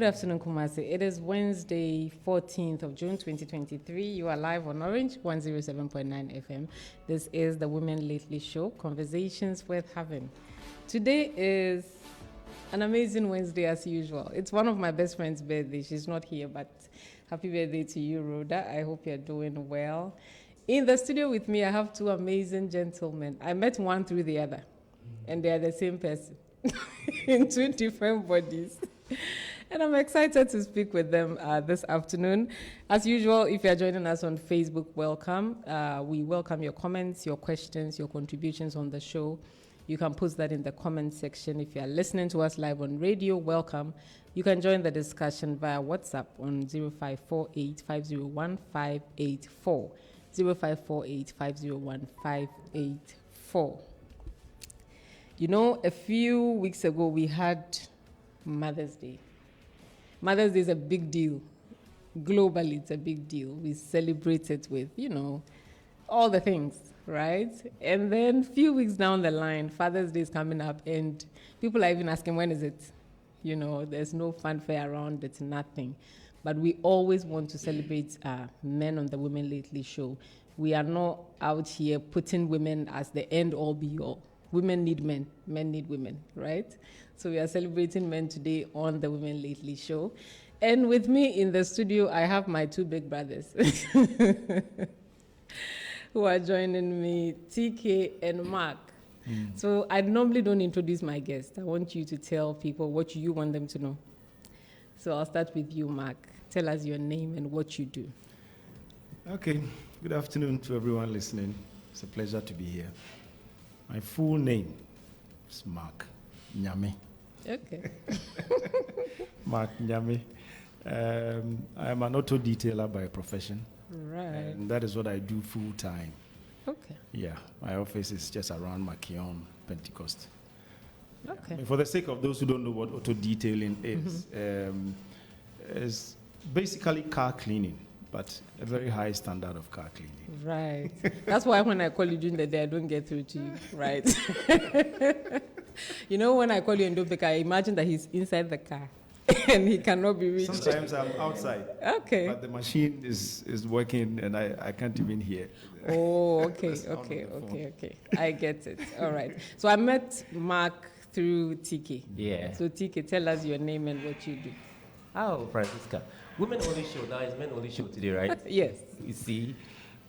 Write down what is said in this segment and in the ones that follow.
Good afternoon, Kumasi. It is Wednesday, 14th of June, 2023. You are live on Orange 107.9 FM. This is the Women Lately Show, Conversations Worth Having. Today is an amazing Wednesday as usual. It's one of my best friend's birthday. She's not here, but happy birthday to you, Rhoda. I hope you're doing well. In the studio with me, I have two amazing gentlemen. I met one through the other, and they are the same person in two different bodies. And I'm excited to speak with them this afternoon. As usual, if you're joining us on Facebook, welcome. We welcome your comments, your questions, your contributions on the show. You can post that in the comment section. If you're listening to us live on radio, welcome. You can join the discussion via WhatsApp on 0548 501 584. 0548 501 584. You know, a few weeks ago, we had Mother's Day. Mother's Day is a big deal. Globally, it's a big deal. We celebrate it with, all the things, right? And then a few weeks down the line, Father's Day is coming up, and people are even asking, when is it? There's no fanfare around it, nothing. But we always want to celebrate men on the Women Lately show. We are not out here putting women as the end-all, be-all. Women need men, men need women, right? So we are celebrating men today on the Women Lately show. And with me in the studio, I have my two big brothers who are joining me, TK and Mark. So I normally don't introduce my guests. I want you to tell people what you want them to know. So I'll start with you, Mark. Tell us your name and what you do. Okay. Good afternoon to everyone listening. It's a pleasure to be here. My full name is Mark Nyame. Okay. Mark Nyame. I am an auto detailer by profession. Right. And that is what I do full time. Okay. Yeah. My office is just around Makion, Pentecost. Okay. And for the sake of those who don't know what auto detailing is basically car cleaning, but a very high standard of car cleaning. Right. That's why when I call you during the day, I don't get through to you, right? When I call you and don't pick, I imagine that he's inside the car and he cannot be reached. Sometimes I'm outside. Okay. But the machine is working and I can't even hear. Oh, okay. I get it. All right. So I met Mark through TK. Yeah. So TK, tell us your name and what you do. Oh, Francisca. Women only show. Now it's men only show today, right? Yes. You see?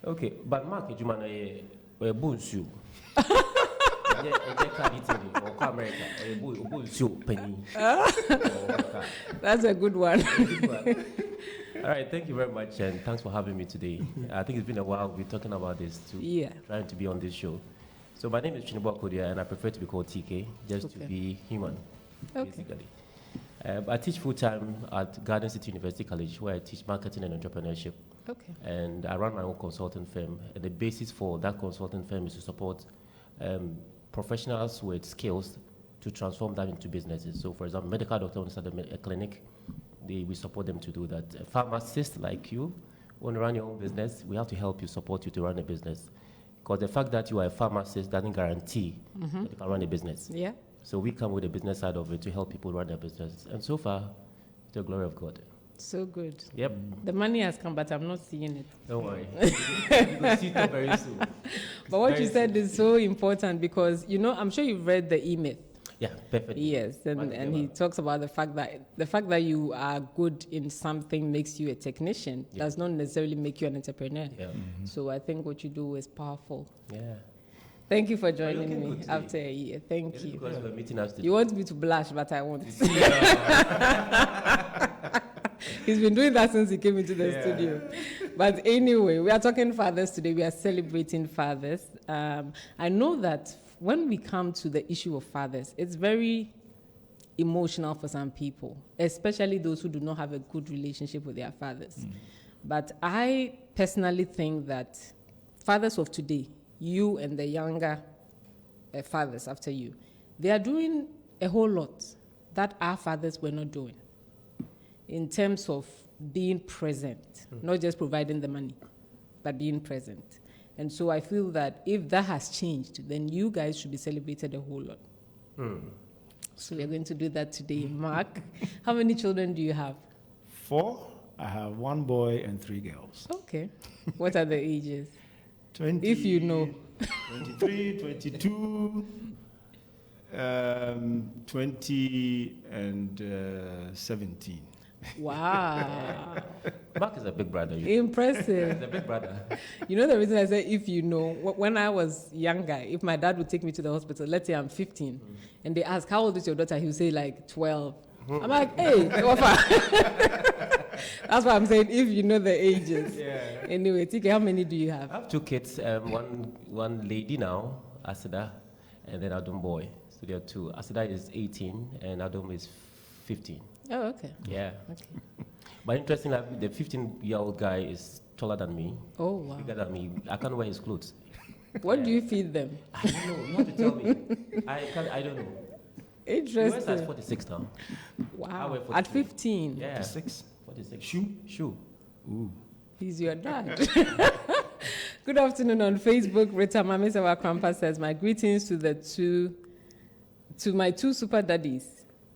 Okay. But Mark, you man a bonsu. That's a good one. All right, thank you very much, and thanks for having me today. I think it's been a while we've been talking about this too. Yeah. Trying to be on this show. So my name is Tweneboah Kodua, and I prefer to be called TK, just to be human, basically. I teach full-time at Garden City University College, where I teach marketing and entrepreneurship. Okay. And I run my own consulting firm. And the basis for that consulting firm is to support professionals with skills to transform that into businesses. So, for example, medical doctor wants to start a clinic. We support them to do that. A pharmacist like you want to run your own business, we have to help you, support you to run a business. Because the fact that you are a pharmacist doesn't guarantee that you can run a business. Yeah. So we come with the business side of it to help people run their business. And so far, to the glory of God. So good. Yep. The money has come, but I'm not seeing it. Don't worry. You'll see it very soon. But what you said is so important because, I'm sure you've read the E-Myth. Yeah, perfectly. Yes, and he talks about the fact that you are good in something makes you a technician, does not necessarily make you an entrepreneur. Yeah. Mm-hmm. So I think what you do is powerful. Yeah. Thank you for joining me after a year. Thank you. Because we're meeting us today. You want me to blush, but I won't. He's been doing that since he came into the studio. But anyway, we are talking fathers today. We are celebrating fathers. I know that when we come to the issue of fathers, it's very emotional for some people, especially those who do not have a good relationship with their fathers. But I personally think that fathers of today, you and the younger fathers after you, they are doing a whole lot that our fathers were not doing in terms of being present, not just providing the money, but being present. And so I feel that if that has changed, then you guys should be celebrated a whole lot. So we are going to do that today. Mark, how many children do you have? 4. I have 1 boy and 3 girls. Okay. What are the ages? 20, If you know. 23, 22, 20, and 17. Wow. Mark is a big brother. Impressive. He's a big brother. You know the reason I say if you know, when I was younger, if my dad would take me to the hospital, let's say I'm 15, and they ask, how old is your daughter? He would say like 12. I'm like, hey, that's why I'm saying if you know the ages. Yeah. Anyway, TK, how many do you have? I have 2 kids, one lady now, Asida, and then Adum boy. So there are 2. Asida is 18 and Adum is 15. Oh, okay. Yeah. Okay. But interestingly, the 15-year-old guy is taller than me, Oh, wow. bigger than me. I can't wear his clothes. What do you feed them? I don't know. You have to tell me. I don't know. He wears size Interesting. 46 now. I Wow. wear At 43. 15, Yeah. 46. 46. Shoe? Shoe. Ooh. he's your dad. Good afternoon on Facebook. Rita Mamisawa Krampa says, my greetings to my 2 super daddies.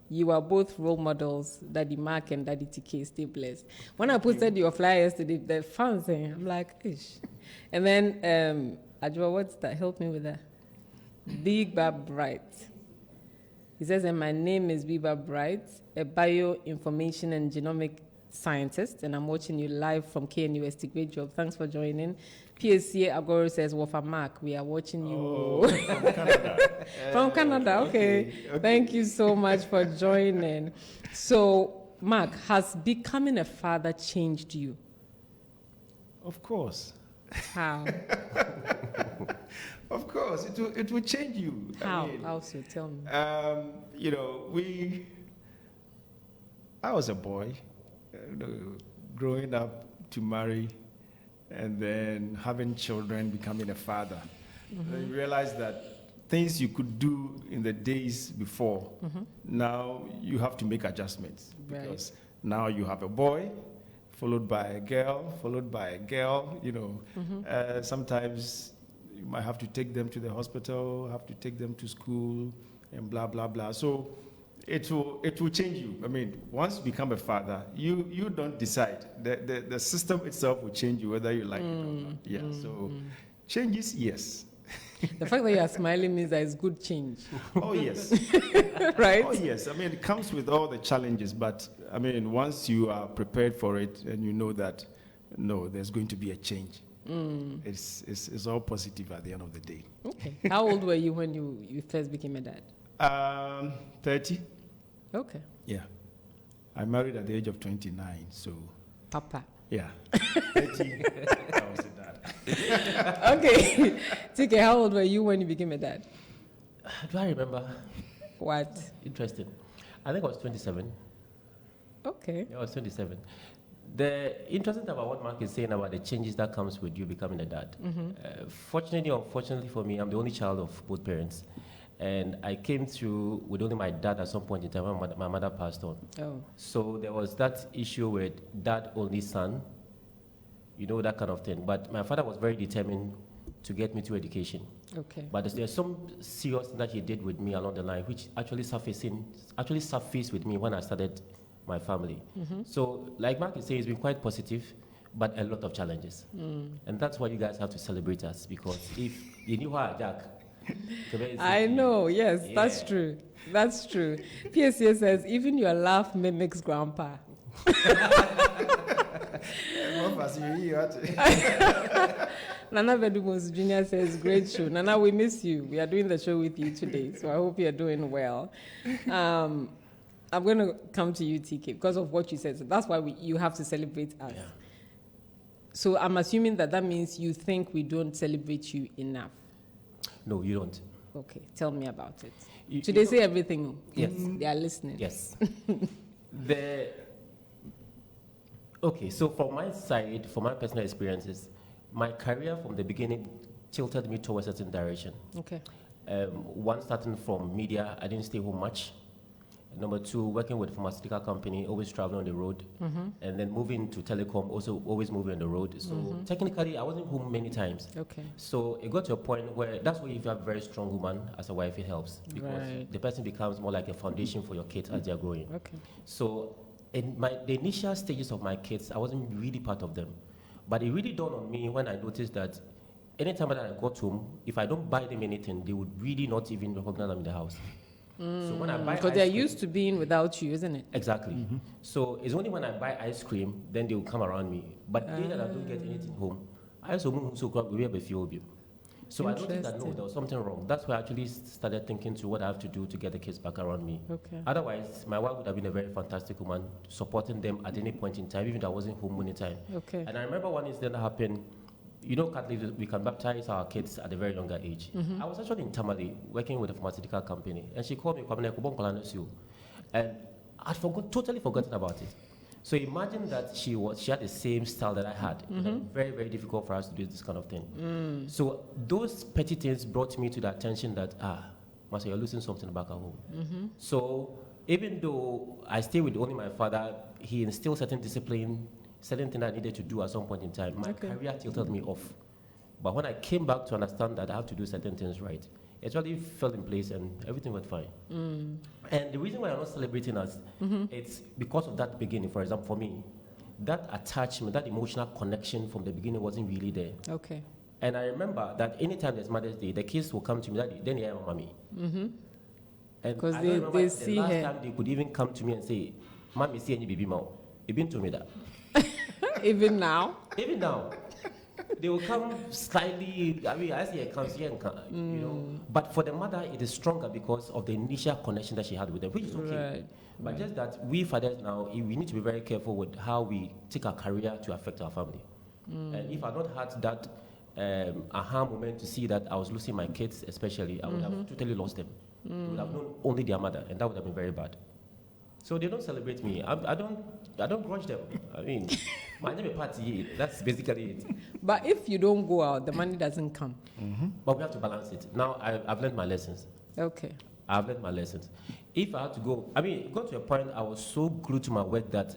You are both role models, Daddy Mark and Daddy TK. Stay blessed. When I posted your flyer yesterday, the fans, I'm like, ish. And then, Ajwa, what's that? Help me with that. Big Bab Bright. He says, and my name is Biba Bright, a bioinformation and genomic scientist, and I'm watching you live from KNUST. Great job. Thanks for joining. PSCA Agoro says, Wafa Mark, we are watching you. Oh, from Canada. From Canada, okay. Thank you so much for joining. So, Mark, has becoming a father changed you? Of course. How? Of course, it will change you. How? How so? Tell me. You know, I was a boy, growing up to marry, and then having children, becoming a father. Then you realize that things you could do in the days before, now you have to make adjustments. Right. Because now you have a boy, followed by a girl, you know. Sometimes you might have to take them to the hospital, have to take them to school, and blah, blah, blah. So it will change you. I mean, once you become a father, you don't decide. The system itself will change you, whether you like it or not. Yeah, so changes, yes. The fact that you are smiling means that it's good change. Oh, yes. Right? Oh, yes. I mean, it comes with all the challenges, but I mean, once you are prepared for it and you know that, no, there's going to be a change. It's all positive at the end of the day. Okay. How old were you when you first became a dad? 30. Okay. Yeah. I married at the age of 29, so Papa. yeah. 30, I was a dad. Okay. TK, how old were you when you became a dad? Do I remember? What? Interesting. I think I was 27. Okay. Yeah, I was 27. The interesting thing about what Mark is saying about the changes that comes with you becoming a dad. Fortunately or unfortunately for me, I'm the only child of both parents. And I came through with only my dad at some point in time when my mother passed on. Oh. So there was that issue with dad only son, you know, that kind of thing. But my father was very determined to get me to education. Okay. But there's some serious thing that he did with me along the line, which actually surfaced with me when I started my family. So like Mark is saying, it's been quite positive, but a lot of challenges. And that's why you guys have to celebrate us, because if you knew how Jack, I know, yes, Yeah. that's true. That's true. PSA says, even your laugh mimics grandpa. Nana Vedumos Jr. says, great show. Nana, we miss you. We are doing the show with you today, so I hope you're doing well. I'm going to come to you, TK, because of what you said. So that's why you have to celebrate us. Yeah. So I'm assuming that means you think we don't celebrate you enough. No, you don't. Okay, tell me about it. You Should they know- say everything? Yes. They are listening. Yes. Okay, so from my side, from my personal experiences, my career from the beginning tilted me towards a certain direction. Okay. One starting from media, I didn't stay home much. Number 2, working with a pharmaceutical company, always traveling on the road. And then moving to telecom, also always moving on the road. So technically, I wasn't home many times. Okay. So it got to a point where that's why if you have a very strong woman as a wife, it helps. Because the person becomes more like a foundation for your kids as they're growing. Okay. So in the initial stages of my kids, I wasn't really part of them. But it really dawned on me when I noticed that anytime that I got home, if I don't buy them anything, they would really not even recognize them in the house. So when I buy because they're used to being without you, isn't it? Exactly. So it's only when I buy ice cream, then they will come around me. But the day that I don't get anything home, I also move so we have a few. So I noticed that no, there was something wrong. That's why I actually started thinking to what I have to do to get the kids back around me. Okay. Otherwise, my wife would have been a very fantastic woman, supporting them at any point in time, even though I wasn't home any time. Okay. And I remember one incident that happened. You know, Catholics, we can baptize our kids at a very younger age. I was actually in Tamale working with a pharmaceutical company, and she called me, and I'd totally forgotten about it. So imagine that she had the same style that I had. Very, very difficult for us to do this kind of thing. So those petty things brought me to the attention that, Master, you're losing something back at home. So even though I stay with only my father, he instilled certain discipline, certain thing I needed to do at some point in time. My career tilted me off. But when I came back to understand that I have to do certain things right, it really fell in place and everything went fine. And the reason why I'm not celebrating us, it's because of that beginning. For example, for me, that attachment, that emotional connection from the beginning wasn't really there. Okay. And I remember that anytime there's Mother's Day, the kids will come to me, then they are mommy. And Because they see the last her. time they could even come to me and say, Mommy, see any baby mouth. You've been to me that. Even now? Even now, they will come slightly, I see a comes here and come, you know. But for the mother, it is stronger because of the initial connection that she had with them, which is okay. But just that we fathers now, we need to be very careful with how we take our career to affect our family. And if I not had that aha moment to see that I was losing my kids, especially, I would have totally lost them. They would have known only their mother, and that would have been very bad. So they don't celebrate me. I don't grudge them. I mean, my name is party. That's basically it. But if you don't go out, the money doesn't come. But we have to balance it. Now I've learned my lessons. Okay. I've learned my lessons. If I had to go, it got to a point I was so glued to my work that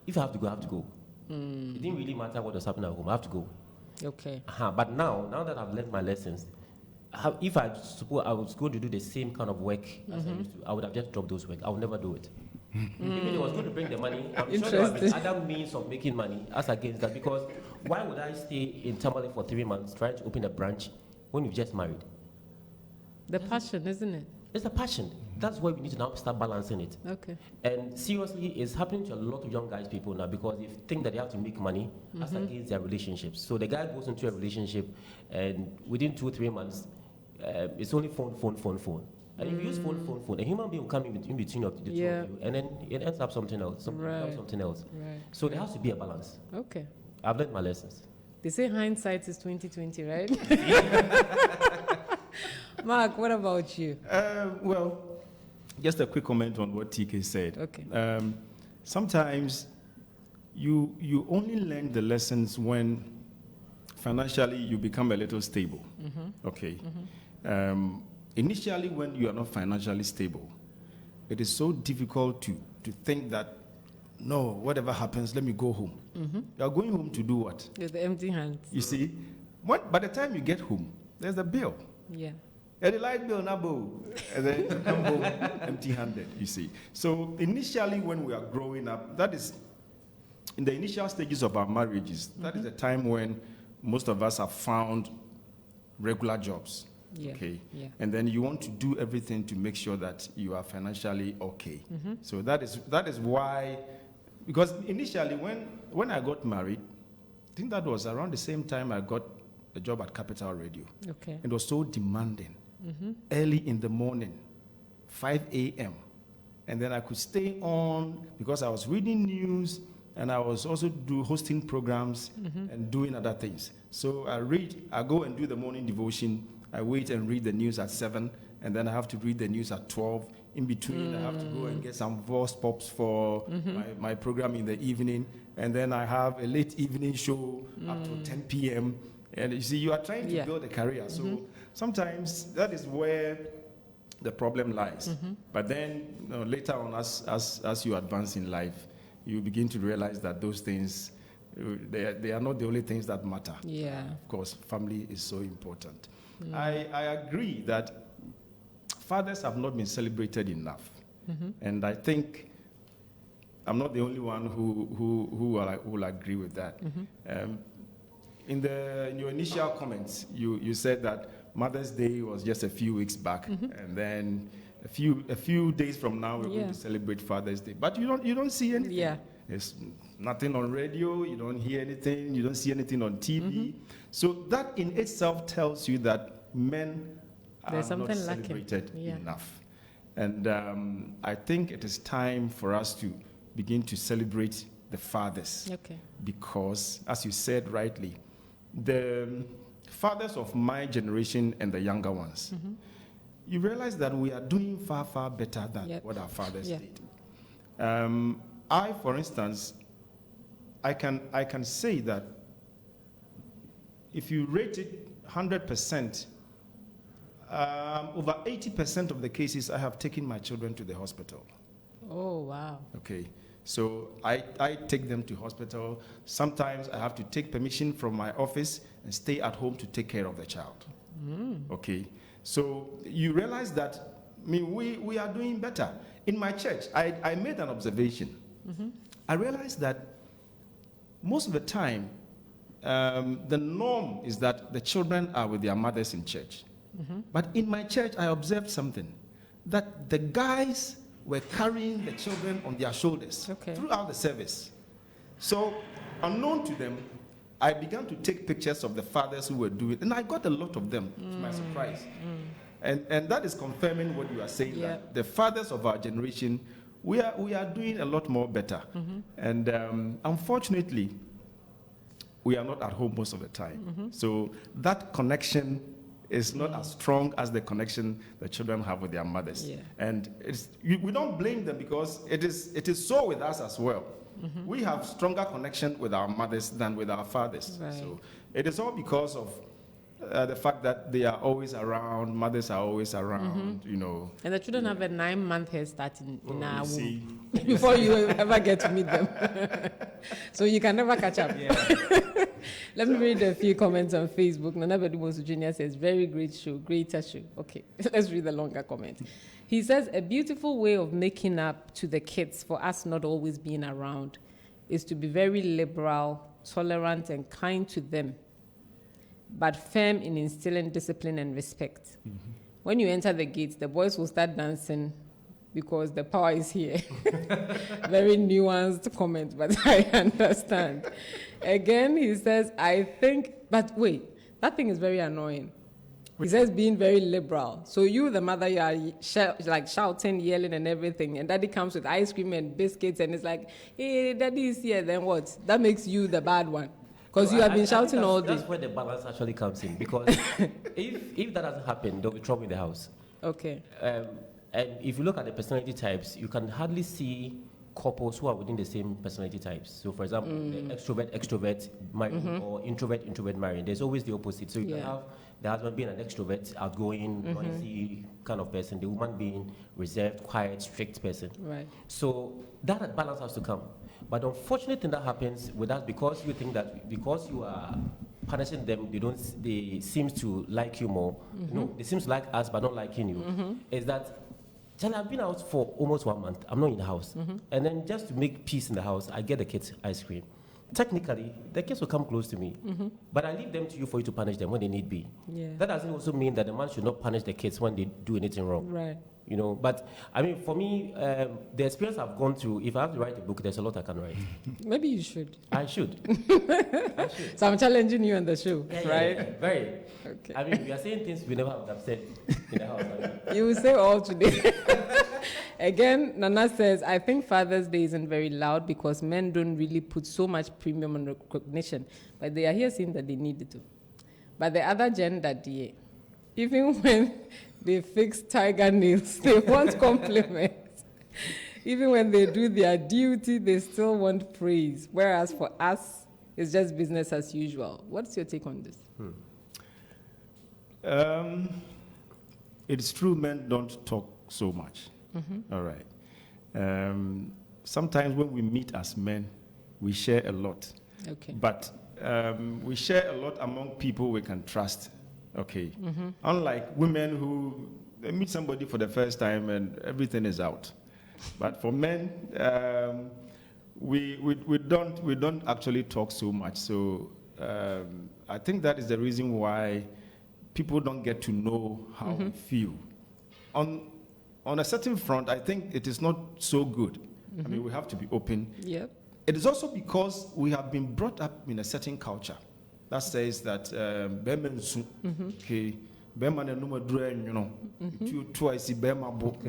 if I have to go, I have to go. It didn't really matter what was happening at home. I have to go. Okay. But now that I've learned my lessons, if I suppose I was going to do the same kind of work as I used to, I would have just dropped those work. I would never do it. Even if I was going to bring the money, I'm sure there would be other means of making money as against that. Because why would I stay in Tamale for 3 months trying to open a branch when you've just married? The passion, isn't it? It's a passion. That's why we need to now start balancing it. Okay. And seriously, it's happening to a lot of young guys people now because they think that they have to make money as against their relationships. So the guy goes into a relationship and within 2-3 months, it's only phone. And if you use phone, a human being will come in between the two of you, and then it ends up something else. Something else. Right. So there has to be a balance. Okay. I've learned my lessons. They say hindsight is 20/20, right? Mark, what about you? Well, just a quick comment on what TK said. Okay. Sometimes you only learn the lessons when financially you become a little stable. Okay. Initially, when you are not financially stable, it is so difficult to think that, no, whatever happens, let me go home. You are going home to do what? With the empty hands. You see, by the time you get home, there's a bill. Yeah. And the light bill, and then you come home empty-handed, you see. So initially, when we are growing up, that is, in the initial stages of our marriages, that is the time when most of us have found regular jobs. Yeah. Okay. Yeah. And then you want to do everything to make sure that you are financially okay. So that is why, because initially when I got married, I think that was around the same time I got a job at Capital Radio. Okay. It was so demanding. Early in the morning, 5 a.m. And then I could stay on because I was reading news and I was also hosting programs and doing other things. So I go and do the morning devotion. I wait and read the news at 7, and then I have to read the news at 12. In between, I have to go and get some voice pops for my program in the evening. And then I have a late evening show up to 10 p.m. And you see, you are trying to build a career. So sometimes that is where the problem lies. But then later on, as you advance in life, you begin to realize that those things, they are not the only things that matter. Yeah. Of course, family is so important. I agree that fathers have not been celebrated enough. And I think I'm not the only one who will agree with that. In your initial comments, you said that Mother's Day was just a few weeks back, and then a few days from now we're going to celebrate Father's Day. But you don't see anything. Yeah. There's nothing on radio. You don't hear anything. You don't see anything on TV. So that in itself tells you that men are not celebrated enough. And I think it is time for us to begin to celebrate the fathers. Okay. Because, as you said rightly, the fathers of my generation and the younger ones, you realize that we are doing far, far better than what our fathers did. I, for instance, I can say that if you rate it 100%, over 80% of the cases I have taken my children to the hospital. Oh, wow. Okay. So I take them to hospital. Sometimes I have to take permission from my office and stay at home to take care of the child. Okay. So you realize that, we are doing better. In my church, I made an observation. I realized that most of the time, the norm is that the children are with their mothers in church. But in my church, I observed something, that the guys were carrying the children on their shoulders throughout the service. So, unknown to them, I began to take pictures of the fathers who were doing it, and I got a lot of them, to my surprise. And that is confirming what you are saying, that the fathers of our generation, we are doing a lot more better. And unfortunately, we are not at home most of the time. So that connection is not as strong as the connection the children have with their mothers. And we don't blame them, because it is so with us as well. We have stronger connection with our mothers than with our fathers. Right. So it is all because of the fact that they are always around, mothers are always around, And the children have a 9-month head start in our womb before you ever get to meet them. So you can never catch up. Let me read a few comments on Facebook. Nana Bedumosu Jr. says, very great show, greater show. Okay, let's read the longer comment. He says, a beautiful way of making up to the kids for us not always being around is to be very liberal, tolerant, and kind to them, but firm in instilling discipline and respect. When you enter the gates, the boys will start dancing because the power is here. Very nuanced comment, but I understand. Again, he says, but wait, that thing is very annoying. He says being very liberal. So you, the mother, you are shouting, yelling and everything, and daddy comes with ice cream and biscuits, and it's like, hey, daddy is here, then what? That makes you the bad one. Because you have been shouting all day. That's where the balance actually comes in. Because if that doesn't happen, there'll be trouble in the house. Okay. And if you look at the personality types, you can hardly see couples who are within the same personality types. So, for example, the extrovert marrying or introvert marrying. There's always the opposite. So you can have the husband being an extrovert, outgoing, noisy kind of person, the woman being reserved, quiet, strict person. Right. So that balance has to come. But the unfortunate thing that happens with us, because you think that because you are punishing them, they seem to like you more. No, they seem to like us but not liking you. Is that, Charlie, I've been out for almost 1 month. I'm not in the house. And then just to make peace in the house, I get the kids ice cream. Technically, the kids will come close to me. But I leave them to you for you to punish them when they need be. That doesn't also mean that the man should not punish the kids when they do anything wrong. Right. But I mean, for me, the experience I've gone through, if I have to write a book, there's a lot I can write. Maybe you should. I should. So I'm challenging you on the show, right? Yeah, very. Okay. I mean, we are saying things we never have said in the house. You will say all today. Again, Nana says, I think Father's Day isn't very loud because men don't really put so much premium on recognition, but they are here saying that they need it to. But the other gender, even when they fix tiger nails, they want compliments. Even when they do their duty, they still want praise. Whereas for us, it's just business as usual. What's your take on this? it's true men don't talk so much. All right. Sometimes when we meet as men, we share a lot. Okay. But we share a lot among people we can trust. Okay. Unlike women who they meet somebody for the first time and everything is out. But for men, we don't actually talk so much. So I think that is the reason why people don't get to know how we feel. On a certain front, I think it is not so good. I mean, we have to be open. Yep. It is also because we have been brought up in a certain culture that says that okay, Bema na numa dren, you know, twice Bema book.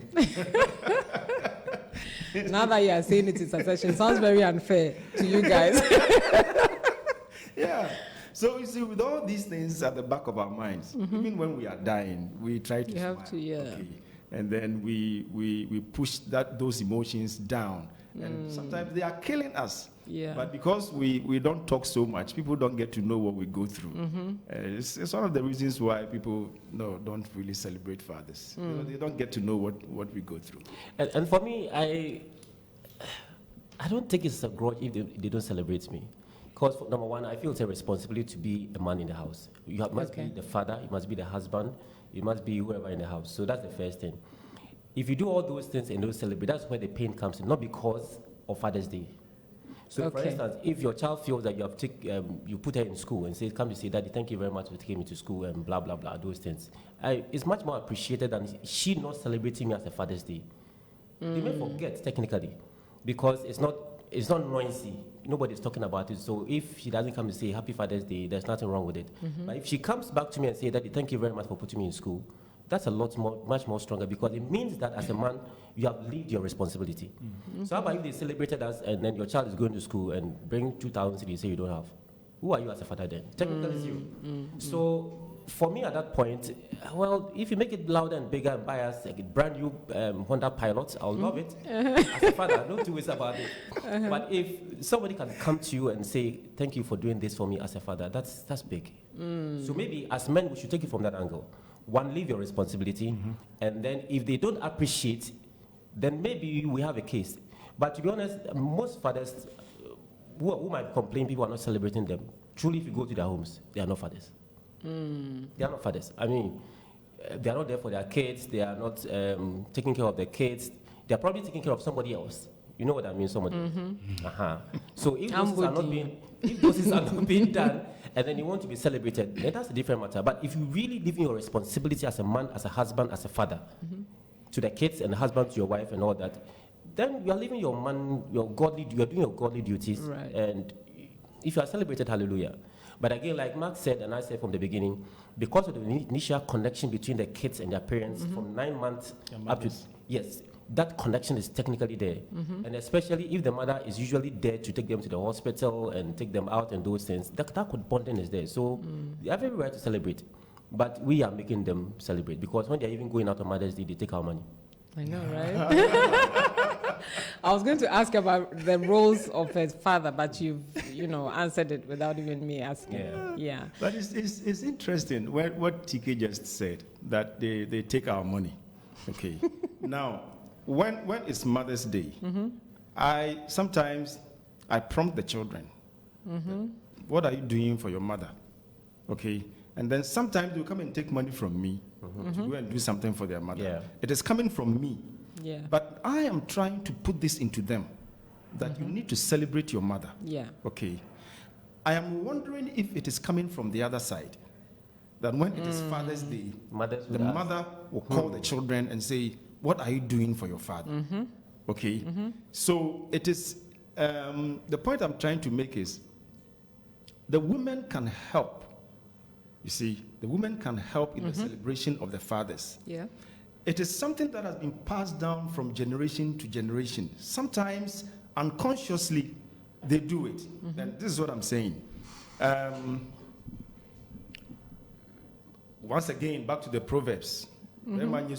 Now that you are saying it in succession, it sounds very unfair to you guys. Yeah. So you see, with all these things at the back of our minds, even when we are dying, we try to smile. Have to, yeah. Okay. And then we push those emotions down. And sometimes they are killing us. Yeah. But because we don't talk so much, people don't get to know what we go through. It's one of the reasons why people don't really celebrate fathers. You know, they don't get to know what we go through. And for me, I don't think it's a grudge if they don't celebrate me. Because number one, I feel it's a responsibility to be a man in the house. You must be the father, you must be the husband, you must be whoever in the house. So that's the first thing. If you do all those things and don't celebrate, that's where the pain comes in, not because of Father's Day. So, for instance, if your child feels that you put her in school and say, come to say, Daddy, thank you very much for taking me to school and blah, blah, blah, those things, it's much more appreciated than she not celebrating me as a Father's Day. They may forget, technically, because it's not noisy. Nobody's talking about it. So if she doesn't come to say Happy Father's Day, there's nothing wrong with it. But if she comes back to me and say, Daddy, thank you very much for putting me in school, that's much more stronger, because it means that as a man, you have lived your responsibility. So how about if they celebrated us and then your child is going to school and bring 2,000 cedis, you say you don't have? Who are you as a father then? Technically it's you. So for me at that point, well, if you make it louder and bigger and buy us a brand new Honda Pilot, I'll love it. As a father, no two ways about it. But if somebody can come to you and say, thank you for doing this for me as a father, that's big. So maybe as men, we should take it from that angle. One, leave your responsibility, and then if they don't appreciate, then maybe we have a case. But to be honest, most fathers who might complain people are not celebrating them, truly, if you go to their homes, they are not fathers. They are not fathers. I mean, they are not there for their kids. They are not taking care of their kids. They are probably taking care of somebody else. You know what I mean? Somebody. So if those things are not being done, and then you want to be celebrated, then that's a different matter. But if you really live in your responsibility as a man, as a husband, as a father, to the kids and the husband, to your wife and all that, then you are living you are doing your godly duties. Right. And if you are celebrated, hallelujah. But again, like Mark said, and I said from the beginning, because of the initial connection between the kids and their parents from 9 months up to, yes, that connection is technically there. And especially if the mother is usually there to take them to the hospital and take them out and those things, that bonding is there. So they have every right to celebrate. But we are making them celebrate, because when they're even going out on Mother's Day, they take our money. I know, right? I was going to ask about the roles of a father, but you've answered it without even me asking. Yeah. But it's interesting what TK just said, that they take our money. Okay. Now, when it's Mother's Day, I sometimes prompt the children. What are you doing for your mother? Okay. And then sometimes they'll come and take money from me to go and do something for their mother. Yeah. It is coming from me. Yeah. But I am trying to put this into them, that you need to celebrate your mother. Yeah. Okay. I am wondering if it is coming from the other side, that when it is Father's Day, the mother will call the children and say, what are you doing for your father? Okay. So it is, the point I'm trying to make is, the women can help. You see, the women can help in the celebration of the fathers. Yeah. It is something that has been passed down from generation to generation. Sometimes, unconsciously, they do it. And this is what I'm saying. Once again, back to the Proverbs. And you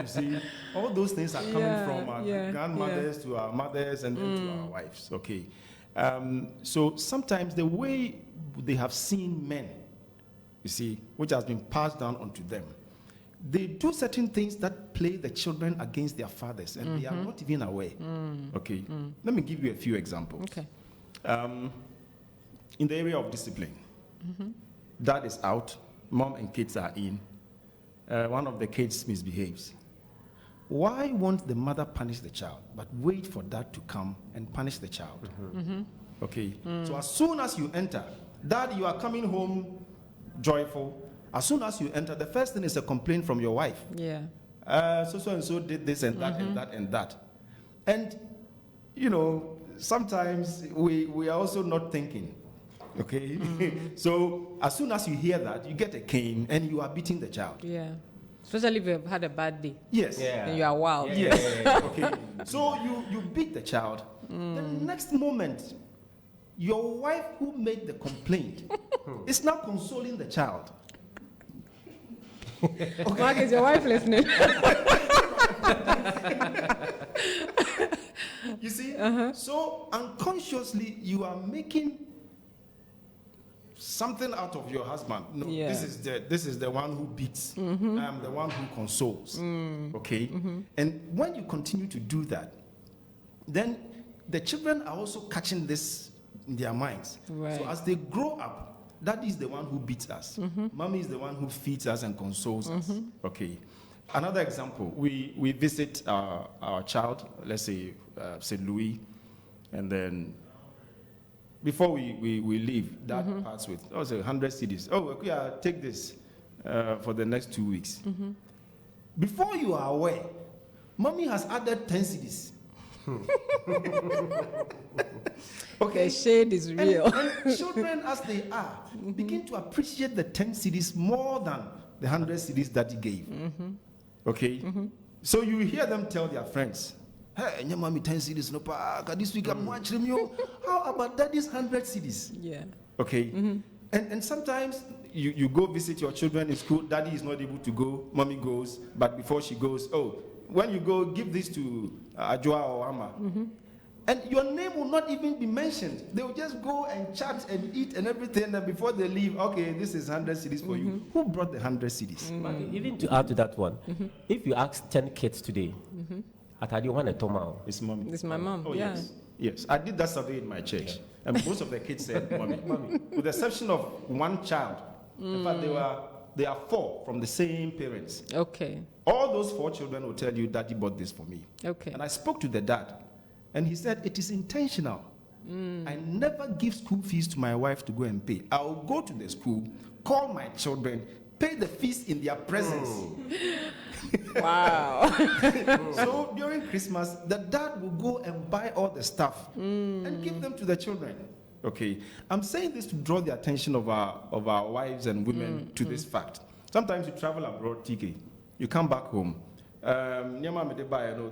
see, all those things are coming from our grandmothers to our mothers and then to our wives. Okay. So sometimes the way they have seen men, you see, which has been passed down onto them. They do certain things that play the children against their fathers, and they are not even aware. Okay, let me give you a few examples. Okay. In the area of discipline, dad is out, mom and kids are in. One of the kids misbehaves. Why won't the mother punish the child, but wait for dad to come and punish the child? Okay, so as soon as you enter, dad, you are coming home joyful. As soon as you enter, the first thing is a complaint from your wife. Yeah. So and so did this and that and that and that. And, you know, sometimes we are also not thinking. Okay? So as soon as you hear that, you get a cane and you are beating the child. Yeah. Especially if you've had a bad day. Yes. Yeah. Then you are wild. Yes. Okay. So you beat the child. The next moment, your wife who made the complaint is now consoling the child. Okay. Mark, is your wife listening? You see? So unconsciously, you are making something out of your husband. No, Yeah. this is the one who beats. I am the one who consoles. Okay? And when you continue to do that, then the children are also catching this in their minds. Right. So as they grow up, daddy is the one who beats us. Mommy is the one who feeds us and consoles us. Okay. Another example, we visit our child, let's say St. Louis, and then before we leave, dad parts with 100 cedis. Oh, okay, take this for the next 2 weeks. Before you are aware, mommy has added 10 cedis. Okay. The shade is real. And children, as they are, begin to appreciate the 10 cedis more than the 100 cedis that he gave. Okay? So you hear them tell their friends, hey, your mommy 10 cedis, no pa, this week I'm watching you. How about daddy's 100 cedis? Yeah. Okay? And sometimes you go visit your children in school, daddy is not able to go, mommy goes, but before she goes, oh, when you go, give this to Ajua or Ama. And your name will not even be mentioned. They will just go and chat and eat and everything. And before they leave, okay, this is 100 cedis for you. Who brought the 100 cedis? Even to add to that one, if you ask 10 kids today, Atadi want a tomao. It's mommy. It's my mom. Oh, yeah. yes. Yes. I did that survey in my church. And most of the kids said, mommy. With the exception of one child. In fact, they are 4 from the same parents. Okay. All those 4 children will tell you, daddy bought this for me. Okay. And I spoke to the dad. And he said, it is intentional. I never give school fees to my wife to go and pay. I will go to the school, call my children, pay the fees in their presence. Wow. So during Christmas, the dad will go and buy all the stuff and give them to the children. Okay. I'm saying this to draw the attention of our wives and women to this fact. Sometimes you travel abroad, TK. You come back home.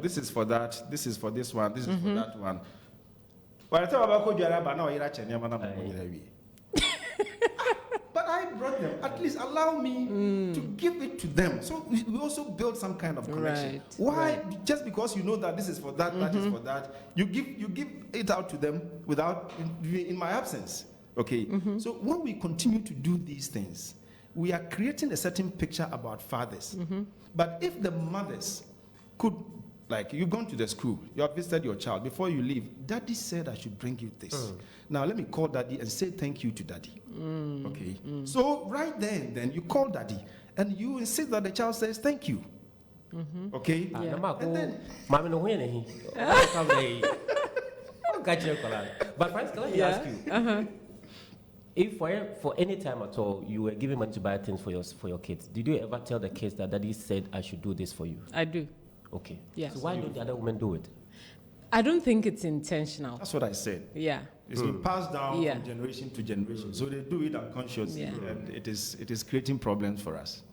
This is for that, this is for this one, this is for that one. But I brought them. At least allow me to give it to them. So we also build some kind of connection. Right. Why? Right. Just because you know that this is for that, that is for that, you give it out to them without in my absence. Okay. So when we continue to do these things, we are creating a certain picture about fathers. But if the mothers could, like, you've gone to the school, you have visited your child, before you leave, daddy said I should bring you this. Now let me call daddy and say thank you to daddy. Okay. So right then you call daddy and you insist that the child says thank you. Okay. Yeah. And then, but friends, can I ask you? If for any time at all you were giving money to buy things for your kids, did you ever tell the kids that daddy said I should do this for you? I do. Okay. Yes. So why don't the other women do it? I don't think it's intentional. that's what I said. Yeah. It's been passed down Yeah. from generation to generation. So they do it unconsciously, Yeah. and it is creating problems for us.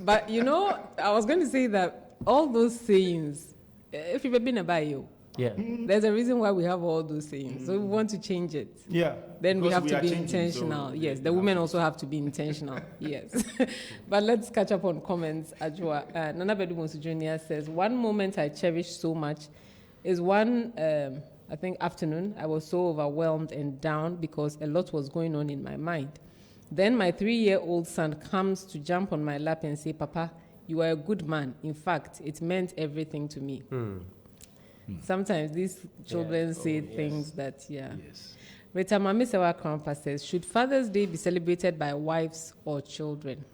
But you know, I was going to say that all those sayings, if you've been about you, Yeah. there's a reason why we have all those sayings. So we want to change it. Yeah. Then we because have to are be changing, intentional. so Yes, we the have women to- also have to be intentional. Yes. But let's catch up on comments. Ajua, Nana Bedumonsu Jr. says, one moment I cherish so much is one, I think, afternoon. I was so overwhelmed and down because a lot was going on in my mind. Then my 3-year-old son comes to jump on my lap and say, Papa, you are a good man. In fact, it meant everything to me. Sometimes these children say things that, Yes. Rita Mamisewa Krampa says, should Father's Day be celebrated by wives or children?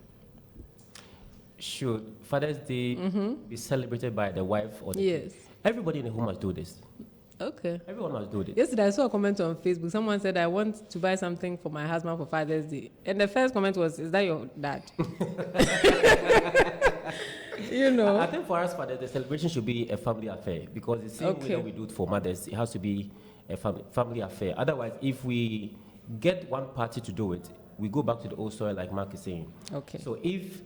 Should Father's Day be celebrated by the wife or the Yes. Everybody in the home must do this. Okay. Everyone must do this. Yesterday, I saw a comment on Facebook. Someone said, I want to buy something for my husband for Father's Day. And the first comment was, is that your dad? You know. I think for us, Father, the celebration should be a family affair, because the same way that we do it for mothers, it has to be a family affair. Otherwise, if we get one party to do it, we go back to the old story, like Mark is saying. Okay. So if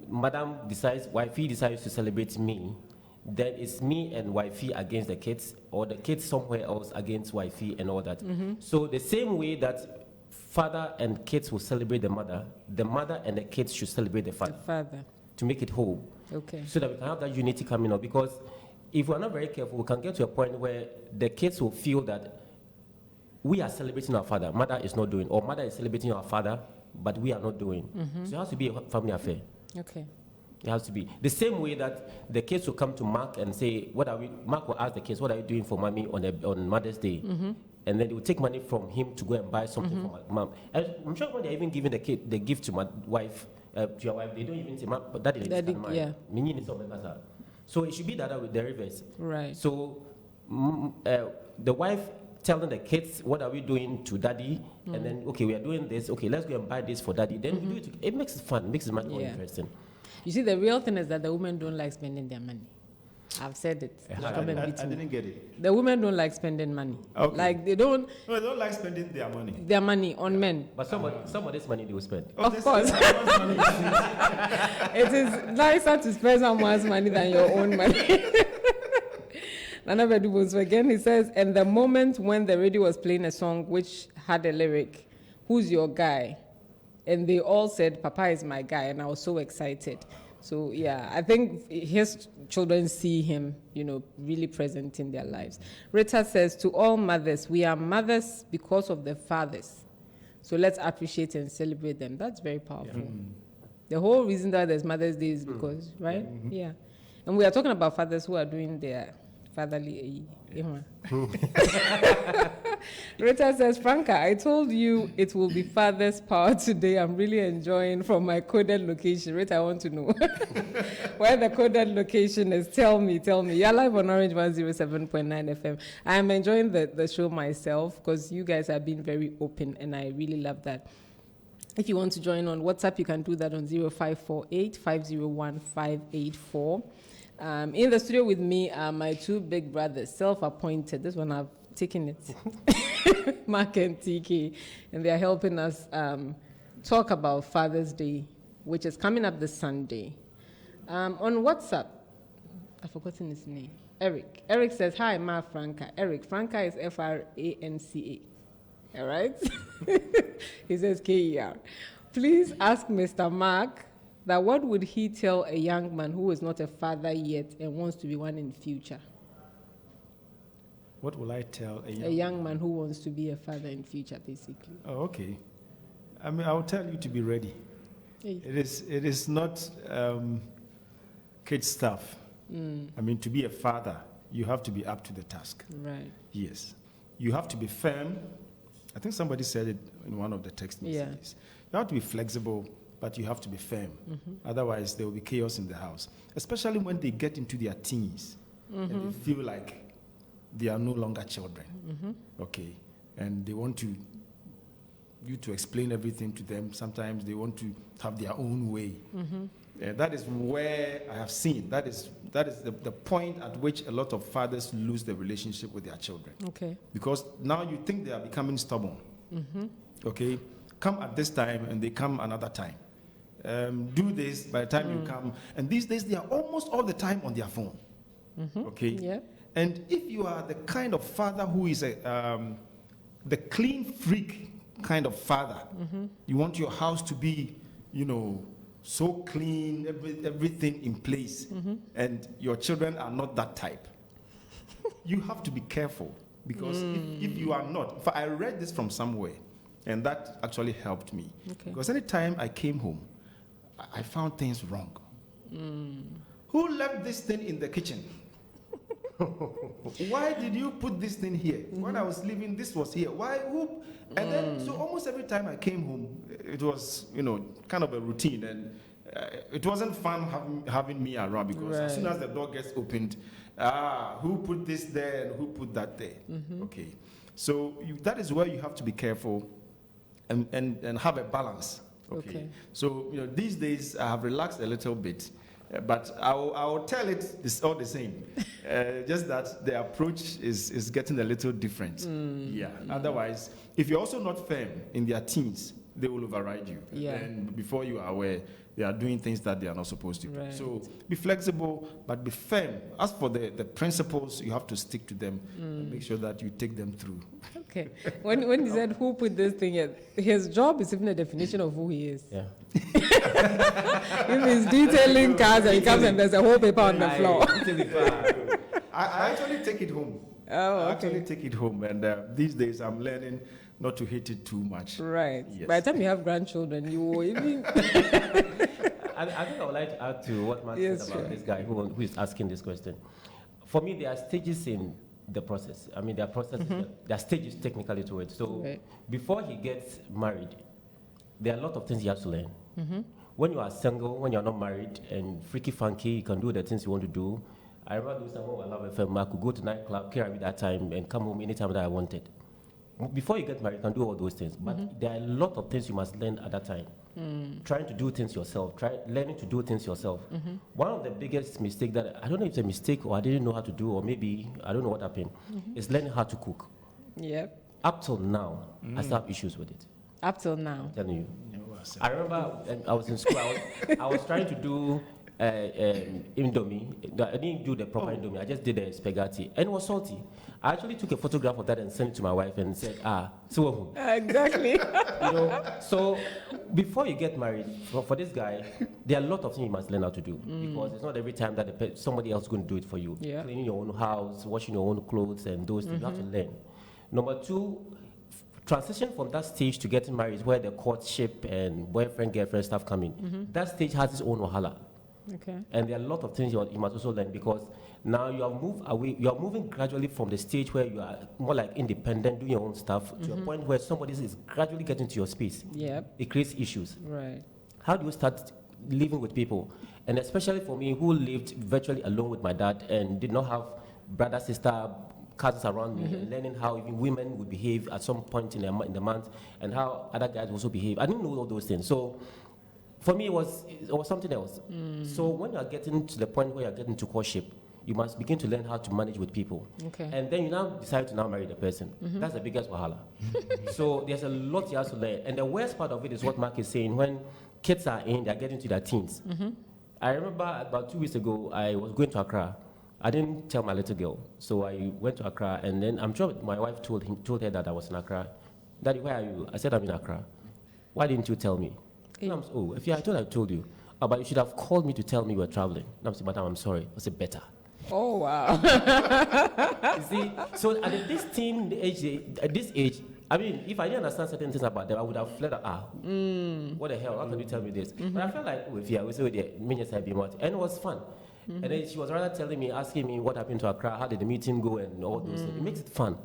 wifey decides to celebrate me, then it's me and wifey against the kids, or the kids somewhere else against wifey and all that. So the same way that father and kids will celebrate the mother and the kids should celebrate the father. To make it whole. Okay. So that we can have that unity coming up. Because if we're not very careful, we can get to a point where the kids will feel that we are celebrating our father, mother is not doing, or mother is celebrating our father, but we are not doing. So it has to be a family affair. Okay. It has to be. The same way that the kids will come to Mark and say, Mark will ask the kids, what are you doing for mommy on Mother's Day? And then they will take money from him to go and buy something for my mom. And I'm sure when they're even giving the gift to my wife, to your wife, they don't even say, but daddy, so it should be that with the reverse. Right. So the wife telling the kids, what are we doing to daddy? And then, okay, we are doing this. Okay, let's go and buy this for daddy. Then we do it. It makes it fun. Makes it much more interesting. You see, the real thing is that the women don't like spending their money. I've said it. I didn't get it. The women don't like spending money. Okay. Like they don't. No, they don't like spending their money. Their money on men. But some of this money they will spend. Of course. It is nicer to spend someone's money than your own money. Nana Bedubos again, he says, and the moment when the radio was playing a song which had a lyric, who's your guy? And they all said, Papa is my guy, and I was so excited. So, yeah, I think his children see him, really present in their lives. Rita says, to all mothers, we are mothers because of the fathers. So let's appreciate and celebrate them. That's very powerful. Yeah. The whole reason that there's Mother's Day is because, right? Yeah. And we are talking about fathers who are doing their fatherly. Rita says, Franca, I told you it will be Father's Power today. I'm really enjoying from my coded location. Rita, I want to know where the coded location is. Tell me. You're live on Orange 107.9 FM. I am enjoying the show myself because you guys have been very open, and I really love that. If you want to join on WhatsApp, you can do that on 0548 501 584. In the studio with me are my two big brothers, self-appointed. This one I've taken it, Mark and TK, and they are helping us talk about Father's Day, which is coming up this Sunday. On WhatsApp, I've forgotten his name. Eric. Eric says, hi, Ma Franca. Eric, Franca is Franca. All right? He says KER. Please ask Mr. Mark that what would he tell a young man who is not a father yet and wants to be one in future? What will I tell a young man who wants to be a father in future, basically? Oh, okay. I mean, I will tell you to be ready. Hey. It is not kid stuff. I mean, to be a father, you have to be up to the task. Right. Yes. You have to be firm. I think somebody said it in one of the text messages. You have to be flexible, but you have to be firm. Otherwise, there will be chaos in the house, especially when they get into their teens and they feel like they are no longer children. Okay. And they want you to explain everything to them. Sometimes they want to have their own way. That is where I have seen, that is the point at which a lot of fathers lose the relationship with their children. Okay. Because now you think they are becoming stubborn. Okay. Come at this time and they come another time. Do this by the time you come. And these days they are almost all the time on their phone. Okay. Yeah. And if you are the kind of father who is the clean freak kind of father, you want your house to be, so clean, everything in place, and your children are not that type, you have to be careful. Because if you are not, I read this from somewhere, And that actually helped me. Okay. Because anytime I came home, I found things wrong. Who left this thing in the kitchen? Why did you put this thing here? When I was leaving, this was here. Why? Who? And then, so almost every time I came home, it was, kind of a routine. And it wasn't fun having me around, because as soon as the door gets opened, who put this there and who put that there? Okay. So that is where you have to be careful and have a balance. Okay. So, these days I have relaxed a little bit. But I will tell it's all the same. Just that the approach is getting a little different. Otherwise, if you're also not firm in their teens, they will override you. And before you are aware, they are doing things that they are not supposed to do. So be flexible, but be firm. As for the principles, you have to stick to them and make sure that you take them through. Okay. When he said who put this thing in, his job is even a definition of who he is. Yeah. If he's detailing cars and he comes and there's a whole paper on the floor. I actually take it home. Oh, okay. I actually take it home. And these days I'm learning not to hate it too much. Right. Yes. By the time you have grandchildren, you will even... I think I would like to add to what Mark said about this guy who is asking this question. For me, there are stages in the process. I mean, there are stages technically to it. So before he gets married, there are a lot of things he has to learn. When you are single, when you're not married and freaky funky, you can do the things you want to do. I remember doing something with Love FM. I could go to nightclub, care at that time, and come home anytime that I wanted. Before you get married, you can do all those things. But there are a lot of things you must learn at that time. Trying to do things yourself, learning to do things yourself. One of the biggest mistakes that, I don't know if it's a mistake or I didn't know how to do, or maybe, I don't know what happened, is learning how to cook. Yep. Up till now, I still have issues with it. Up till now. I'm telling you. I remember I was in school, I was trying to do Indomie. I didn't do the proper Indomie, I just did the spaghetti. And it was salty. I actually took a photograph of that and sent it to my wife and said, so exactly. So before you get married, for this guy, there are a lot of things you must learn how to do. Because it's not every time that somebody else is going to do it for you. Cleaning your own house, washing your own clothes, and those things, you have to learn. Number two, transition from that stage to getting married, where the courtship and boyfriend, girlfriend stuff come in. That stage has its own wahala. Okay. And there are a lot of things you must also learn, because now you have moved away, you are moving gradually from the stage where you are more like independent, doing your own stuff, to a point where somebody is gradually getting to your space. It creates issues. Right. How do you start living with people? And especially for me, who lived virtually alone with my dad and did not have brother, sister, cousins around me, and learning how even women would behave at some point in the month, and how other guys also behave. I didn't know all those things. So for me, it was something else. So when you are getting to the point where you are getting to courtship, you must begin to learn how to manage with people. Okay. And then you now decide to now marry the person. That's the biggest wahala. So there's a lot you have to learn. And the worst part of it is what Mark is saying, when kids are they're getting to their teens. I remember about 2 weeks ago, I was going to Accra. I didn't tell my little girl. So I went to Accra, and then I'm sure my wife told her that I was in Accra. Daddy, where are you? I said, I'm in Accra. Why didn't you tell me? And I'm so, if I told you. But you should have called me to tell me you were traveling. And I'm saying, Madam, I'm sorry. I said, better. Oh, wow. You see, so at this age, I mean, if I didn't understand certain things about them, I would have fled out. What the hell? How can you tell me this? But I felt like, if you say, and it was fun. And then she was rather asking me what happened to Accra, how did the meeting go, and all those things. It makes it fun.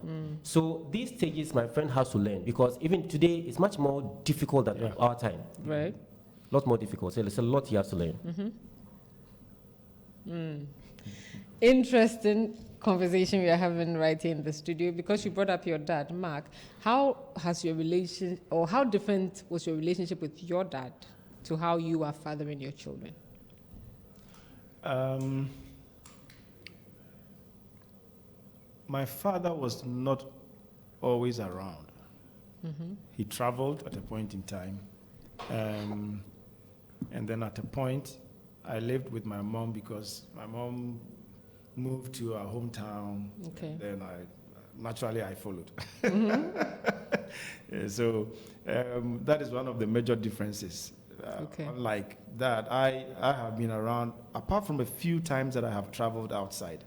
So these stages, my friend has to learn, because even today, it's much more difficult than our time. Right. A lot more difficult. So there's a lot he has to learn. Interesting conversation we are having right here in the studio, because you brought up your dad, Mark. How has your how different was your relationship with your dad to how you are fathering your children? My father was not always around. He traveled at a point in time. And then at a point, I lived with my mom, because my mom moved to our hometown. Okay. Then I followed. So that is one of the major differences. Unlike that, I have been around, apart from a few times that I have traveled outside.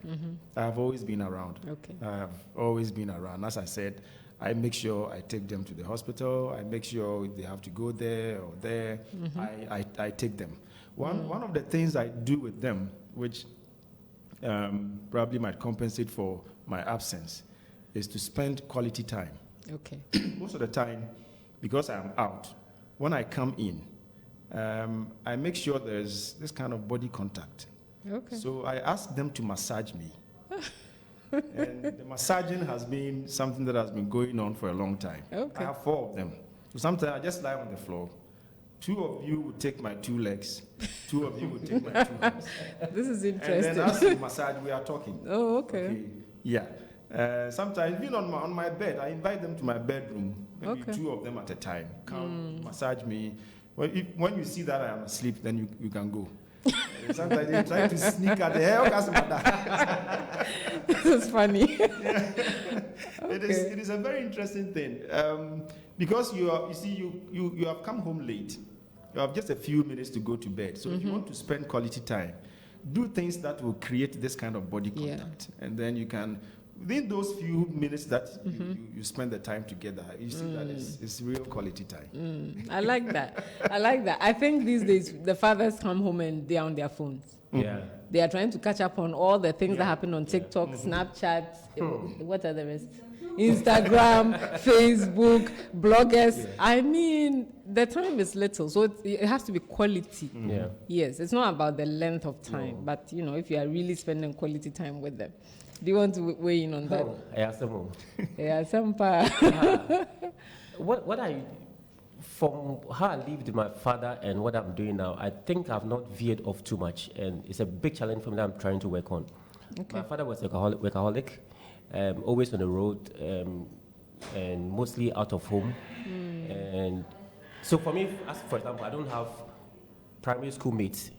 I have always been around. Okay. I have always been around. As I said, I make sure I take them to the hospital. I make sure if they have to go there or there, I take them. One of the things I do with them, which probably might compensate for my absence, is to spend quality time. Okay. Most of the time, because I'm out, when I come in, I make sure there's this kind of body contact. Okay. So I ask them to massage me. And the massaging has been something that has been going on for a long time. Okay. I have 4 of them. So sometimes I just lie on the floor. 2 of you will take my 2 legs. 2 of you will take my 2 hands. This is And interesting. then as we massage, we are talking. Oh, okay. Yeah. Sometimes, even on my bed, I invite them to my bedroom, maybe 2 of them at a time. Come, massage me. Well, when you see that I am asleep, then you can go. Sometimes they try to sneak at the hair. This is funny. Yeah. It is a very interesting thing because you have come home late. You have just a few minutes to go to bed. So if you want to spend quality time, do things that will create this kind of body contact, and then you can. Within those few minutes that you spend the time together, you see that it's real quality time. I like that. I think these days the fathers come home and they're on their phones. Yeah. They are trying to catch up on all the things that happen on TikTok, Snapchat, what are the rest? Instagram, Facebook, bloggers. Yeah. I mean, the time is little, so it has to be quality. Yeah. Yes, it's not about the length of time, but if you are really spending quality time with them. Do you want to weigh in on that? Yeah, some part. What from how I lived with my father and what I'm doing now, I think I've not veered off too much, and it's a big challenge for me that I'm trying to work on. Okay. My father was a workaholic, always on the road, and mostly out of home. And so for me, as for example, I don't have primary school mates.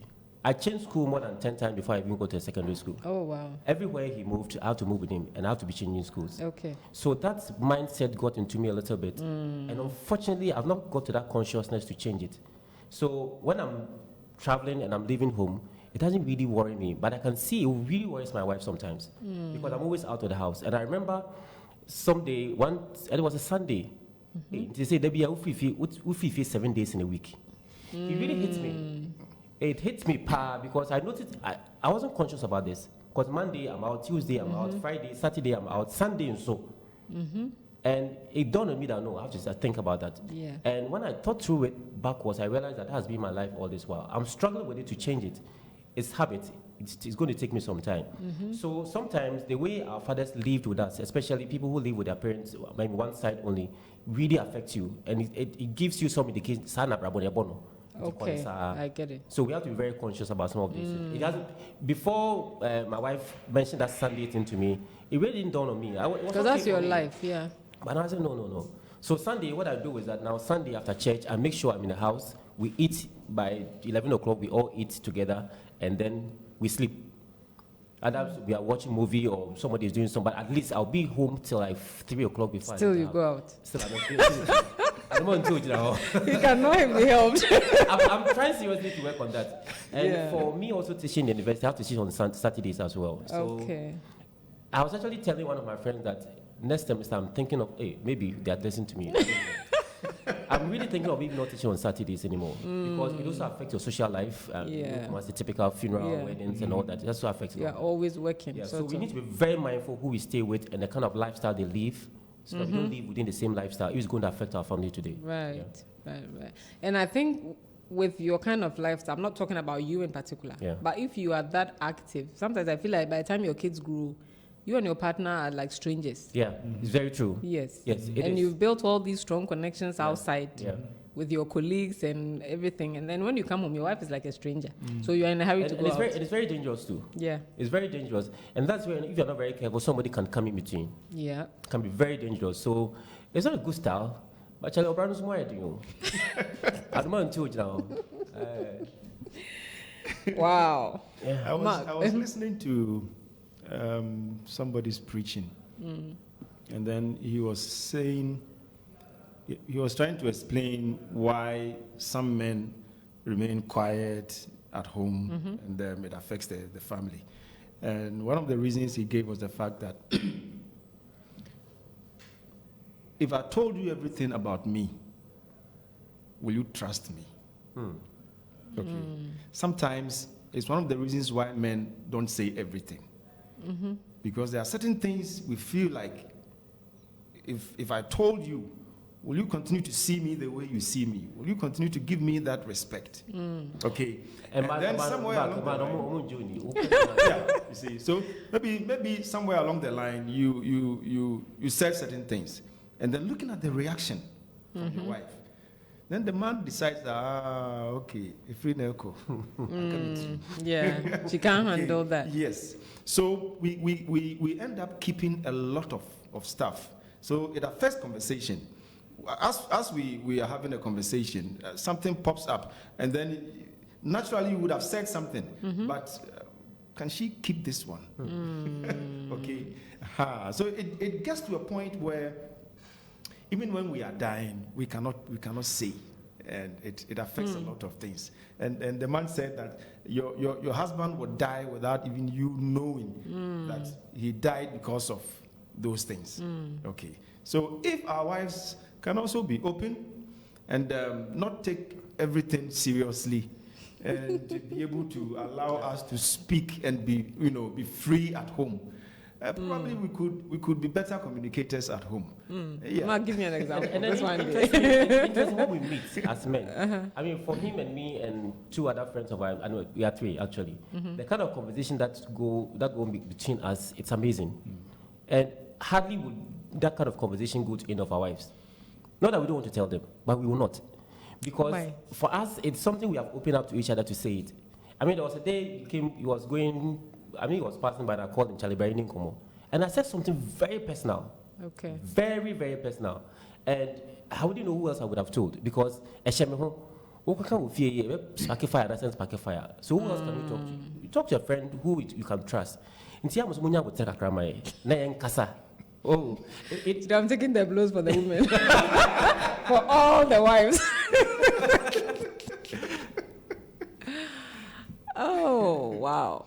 I changed school more than 10 times before I even go to a secondary school. Oh, wow. Everywhere he moved, I had to move with him, and I had to be changing schools. Okay. So that mindset got into me a little bit. And unfortunately, I've not got to that consciousness to change it. So when I'm traveling and I'm leaving home, it doesn't really worry me, but I can see it really worries my wife sometimes because I'm always out of the house. And I remember someday, it was a Sunday, they said, Ufifi 7 days in a week. It really hits me. It hits me because I noticed I wasn't conscious about this. Because Monday I'm out, Tuesday I'm out, Friday, Saturday I'm out, Sunday and so. And it dawned on me that no, I have to think about that. Yeah. And when I thought through it backwards, I realized that has been my life all this while. I'm struggling with it to change it. It's habit. It's going to take me some time. So sometimes the way our fathers lived with us, especially people who live with their parents, maybe one side only, really affects you. And it gives you some indication. Okay, I get it. So we have to be very conscious about some of these. It hasn't. Before my wife mentioned that Sunday thing to me, it really didn't dawn on me. Because that's your life, yeah. But I said no. So Sunday, what I do is that now Sunday after church, I make sure I'm in the house. We eat by 11 o'clock. We all eat together, and then we sleep. And we are watching a movie or somebody is doing something. But at least I'll be home till like 3 o'clock before. Still, you go out. Still, I don't want to do it now. You cannot be helped. I'm trying seriously to work on that. And for me also teaching in the university, I have to teach on Saturdays as well. So okay. I was actually telling one of my friends that next semester I'm thinking of, hey, maybe they're listening to me. I'm really thinking of even not teaching on Saturdays anymore because it also affects your social life. As the typical funeral, weddings and all that. It also affects. You're always working. Yeah, so we need to be very mindful who we stay with and the kind of lifestyle they live. So that we don't live within the same lifestyle. It's going to affect our family today. Right. And I think with your kind of lifestyle, I'm not talking about you in particular, but if you are that active, sometimes I feel like by the time your kids grow, you and your partner are like strangers. Yeah, it's very true. Yes. And you've built all these strong connections outside with your colleagues and everything. And then when you come home, your wife is like a stranger. So you're in a hurry to go out. It's very dangerous too. Yeah. It's very dangerous. And that's where, if you're not very careful, somebody can come in between. Yeah. It can be very dangerous. So it's not a good style. But Charlie O'Brien's more at you. I don't want to now. Wow. Yeah. I was listening to somebody's preaching. And then he was saying, he was trying to explain why some men remain quiet at home and it affects the family. And one of the reasons he gave was the fact that if I told you everything about me, will you trust me? Okay. Sometimes it's one of the reasons why men don't say everything. Because there are certain things we feel like, if I told you, will you continue to see me the way you see me? Will you continue to give me that respect? Okay. And then somewhere along the line, yeah, you see. So maybe somewhere along the line you said certain things, and then looking at the reaction from your wife, then the man decides that okay, if we know, yeah, she can't handle that. Yes. So we end up keeping a lot of stuff. So it affects conversation. As we are having a conversation, something pops up, and then naturally you would have said something, but can she keep this one? Okay. So it gets to a point where even when we are dying, we cannot say, and it affects a lot of things. And the man said that your husband would die without even you knowing that he died because of those things. Okay. So if our wives can also be open and not take everything seriously, and be able to allow us to speak and be free at home, probably we could be better communicators at home. Yeah. Mark, give me an example. And then This one interesting when we meet as men. I mean, for him and me and two other friends of ours, and we are three actually. The kind of conversation that go between us, it's amazing. And hardly would that kind of conversation go to any of our wives. Not that we don't want to tell them, but we will not. Because for us, it's something we have opened up to each other to say it. I mean, there was a day he was passing by and I called him Charlie Berry Nkomo. And I said something very personal. Okay. Very, very personal. And I wouldn't know who else I would have told. Because so who else can you talk to? You talk to a friend who you can trust. Oh, I'm taking the blows for the women. For all the wives. Oh, wow.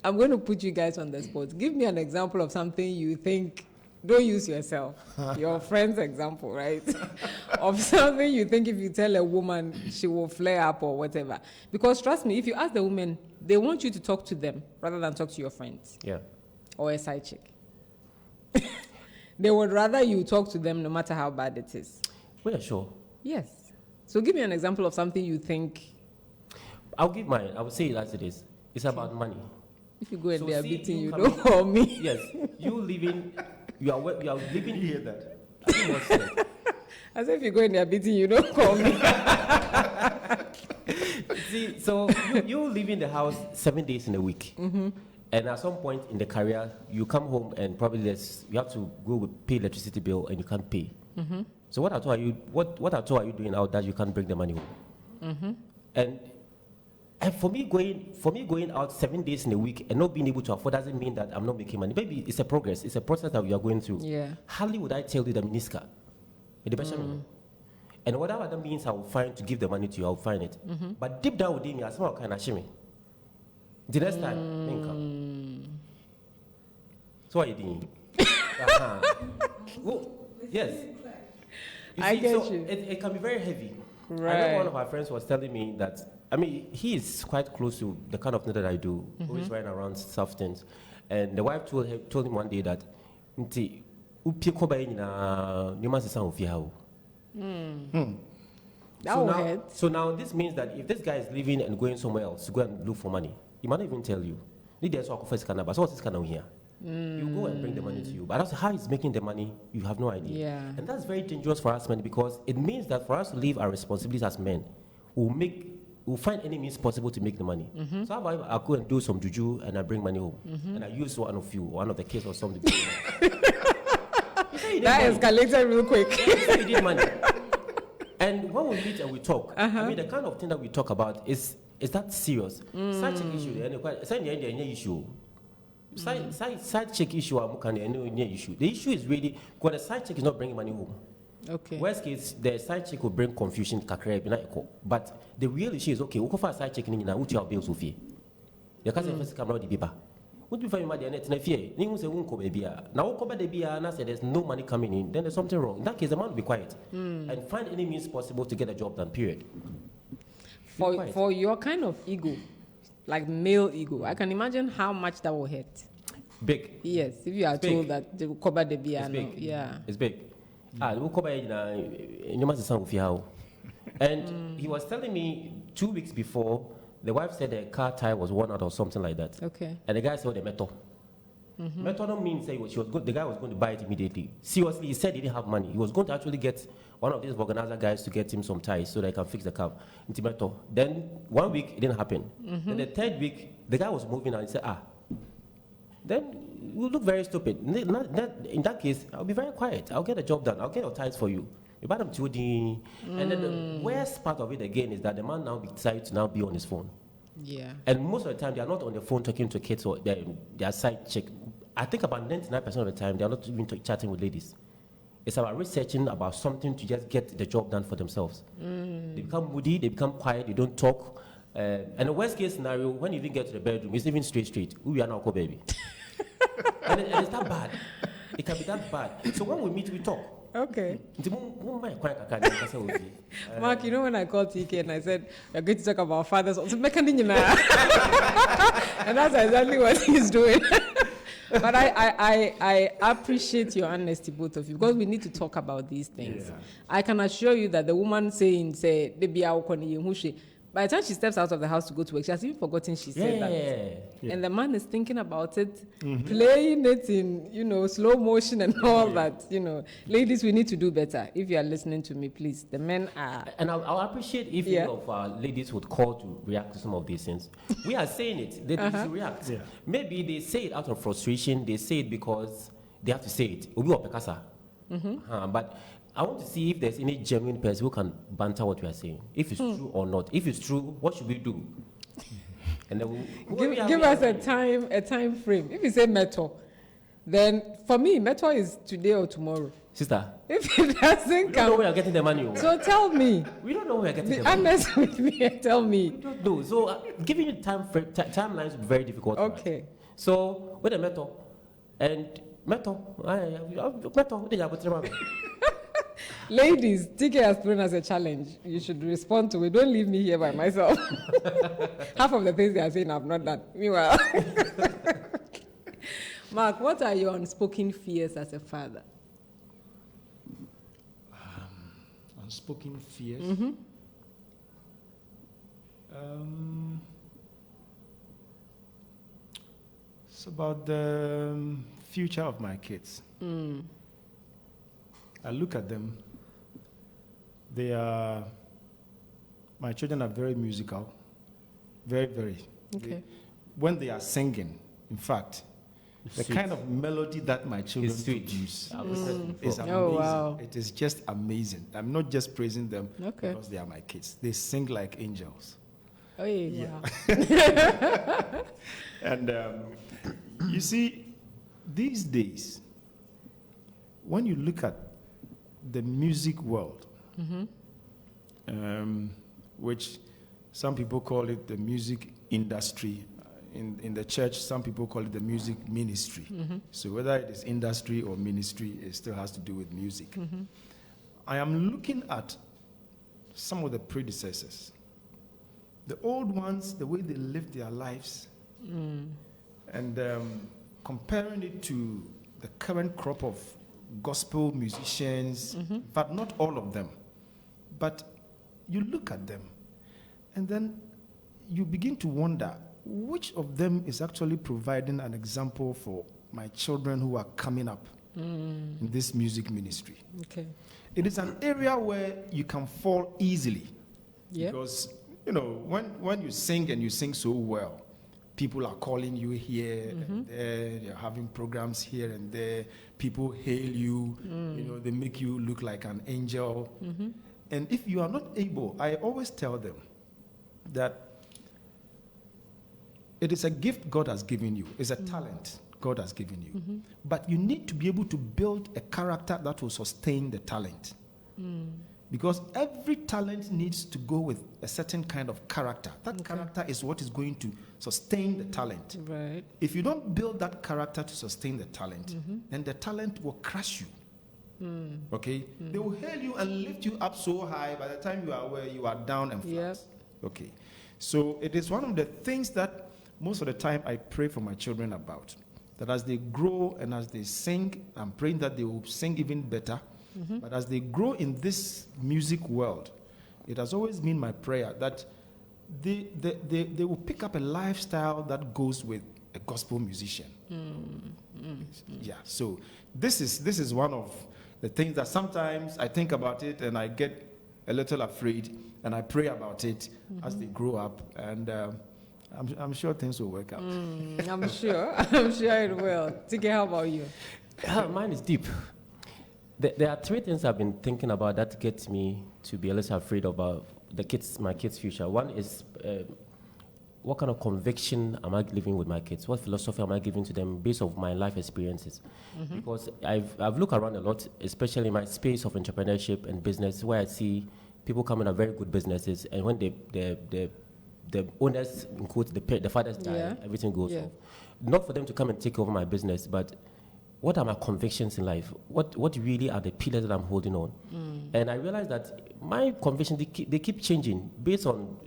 I'm going to put you guys on the spot. Give me an example of something you think, don't use yourself, your friend's example, right? Of something you think if you tell a woman, she will flare up or whatever. Because trust me, if you ask the women, they want you to talk to them rather than talk to your friends. Yeah. Or a side chick. They would rather you talk to them no matter how bad it is. Well, yeah, sure. Yes. So give me an example of something you think. I'll give mine. I will say it as it is. It's about money. If you go and they are beating you, don't call me. Yes. You are living. You hear that? As if you go and they are beating you, don't call me. See, so you live in the house 7 days in a week. And at some point in the career, you come home and probably you have to go pay electricity bill and you can't pay. So what at all are you doing out that you can't bring the money home? And for me going out 7 days in a week and not being able to afford doesn't mean that I'm not making money. Maybe it's a progress. It's a process that we are going through. Yeah. Hardly would I tell you the miniska. And whatever other means I will find to give the money to you, I'll find it. But deep down within me, I somehow kind of shame. The next time, so what are you doing? Well, yes. I get you. It can be very heavy. Right. I know one of my friends was telling me that, I mean, he is quite close to the kind of thing that I do, always running around soft things. And the wife told him one day that, so now this means that if this guy is leaving and going somewhere else to go and look for money, he might not even tell you. You go and bring the money to you. But that's how he's making the money, you have no idea. Yeah. And that's very dangerous for us men because it means that for us to leave our responsibilities as men, we'll find any means possible to make the money. So how about I go and do some juju and I bring money home and I use one of the kids or something. That escalated real quick. You did money. And when we meet and we talk, I mean, the kind of thing that we talk about is that serious? Side chick issue, issue. Side chick issue, issue. The issue is really because the side chick is not bringing money home. Okay. Worst case, the side chick will bring confusion, but the real issue is okay. We go for a side chick, now what your bills will fee. Your cousin first come out the paper. Would you find money and it's fear? You say, won't come maybe. Now, come the beer and I said there's no money coming in, then there's something wrong. In that case, the man will be quiet and find any means possible to get a job done, period. For your kind of ego, like male ego, I can imagine how much that will hurt. Big. Yes, if you are told that they will cover the beer. It's big. Yeah. It's big. They will cover it and he was telling me 2 weeks before, the wife said the car tire was worn out or something like that. Okay. And the guy said the metal. Metal don't mean say the guy was going to buy it immediately. Seriously, he said he didn't have money. He was going to actually get one of these organizer guys to get him some ties so that he can fix the car into metal. Then 1 week, it didn't happen. Then the third week, the guy was moving and he said, then you look very stupid. In that case, I'll be very quiet. I'll get a job done. I'll get your ties for you. You buy them 2D. And then the worst part of it again is that the man now decides to now be on his phone. Yeah. And most of the time, they are not on the phone talking to kids or their side chick. I think about 99% of the time, they are not even chatting with ladies. It's about researching about something to just get the job done for themselves. They become moody, they become quiet, they don't talk. And the worst case scenario, when you even get to the bedroom, it's even straight. We are now called baby. and it's that bad. It can be that bad. So when we meet, we talk. Okay. Mark, you know when I called TK and I said, we're going to talk about fathers, also and that's exactly what he's doing. But I appreciate your honesty, both of you, because we need to talk about these things. Yeah. I can assure you that the woman saying, say, by the time she steps out of the house to go to work, she has even forgotten she said that. Yeah. And the man is thinking about it, playing it in, slow motion and all that. Ladies, we need to do better. If you are listening to me, please. The men are... And I'll appreciate if any of our ladies would call to react to some of these things. We are saying it. They need to react. Yeah. Maybe they say it out of frustration. They say it because they have to say it. But I want to see if there's any genuine person who can banter what we are saying. If it's true or not. If it's true, what should we do? And then give us a time frame. If you say metal, then for me, metal is today or tomorrow. Sister, if it doesn't come, we don't know where you're getting the money. So tell me. We don't know where you're getting the money. Honest with me and tell me. We don't know. So giving you timelines will be very difficult. Okay. So with the metal and metal. Ladies, TK has thrown us a challenge. You should respond to it. Don't leave me here by myself. Half of the things they are saying I've not done. Meanwhile. Mark, what are your unspoken fears as a father? Unspoken fears? It's about the future of my kids. I look at them. My children are very musical. Very, very. Okay. When they are singing, in fact, the kind of melody that my children produce is amazing. Oh, wow. It is just amazing. I'm not just praising them because they are my kids. They sing like angels. Oh, yeah. Wow. And you see, these days, when you look at the music world, which some people call it the music industry. In the church, some people call it the music ministry. So whether it is industry or ministry, it still has to do with music. I am looking at some of the predecessors. The old ones, the way they lived their lives, and comparing it to the current crop of gospel musicians, but not all of them. But you look at them, and then you begin to wonder, which of them is actually providing an example for my children who are coming up in this music ministry? Okay. It is an area where you can fall easily. Yeah. Because, when you sing and you sing so well, people are calling you here and there. They're having programs here and there. People hail you. They make you look like an angel. And if you are not able, I always tell them that it is a gift God has given you. It's a talent God has given you. But you need to be able to build a character that will sustain the talent. Because every talent needs to go with a certain kind of character. That character is what is going to sustain the talent. Right. If you don't build that character to sustain the talent, then the talent will crush you. Okay? They will hail you and lift you up so high. By the time you are where you are down and flat. Yep. Okay. So it is one of the things that most of the time I pray for my children about. That as they grow and as they sing, I'm praying that they will sing even better. But as they grow in this music world, it has always been my prayer that they will pick up a lifestyle that goes with a gospel musician. Yeah, so this is one of the things that sometimes I think about it and I get a little afraid and I pray about it as they grow up, and I'm sure things will work out. I'm sure it will. Tike, how about you? Mine is deep. There are three things I've been thinking about that get me to be a little afraid about my kids' future. One is what kind of conviction am I living with my kids? What philosophy am I giving to them based on my life experiences? Because I've looked around a lot, especially in my space of entrepreneurship and business, where I see people coming at very good businesses, and when the owners, in quotes, the fathers die, everything goes off. Not for them to come and take over my business, but what are my convictions in life? What really are the pillars that I'm holding on? And I realized that my convictions, they keep changing based on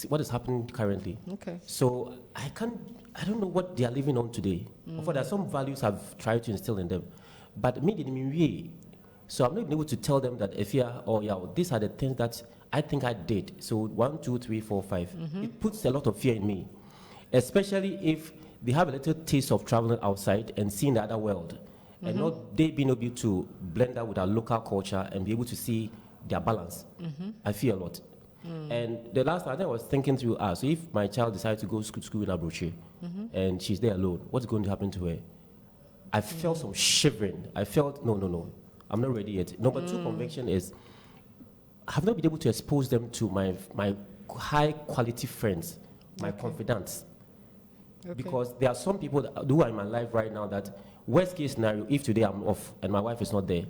what is happening currently. Okay. So I don't know what they are living on today. Of course, there are some values I've tried to instill in them, but me, they mean way. So I'm not able to tell them that if these are the things that I think I did. So 1, 2, 3, 4, 5. It puts a lot of fear in me, especially if they have a little taste of traveling outside and seeing the other world, and not they being able to blend that with our local culture and be able to see their balance. I fear a lot. And the last time I was thinking through, so if my child decides to go to school in Abuchi and she's there alone, what's going to happen to her? I felt some shivering. I felt, no, I'm not ready yet. Number two conviction is I have not been able to expose them to my high quality friends, my confidants. Okay. Because there are some people who are in my life right now that, worst case scenario, if today I'm off and my wife is not there,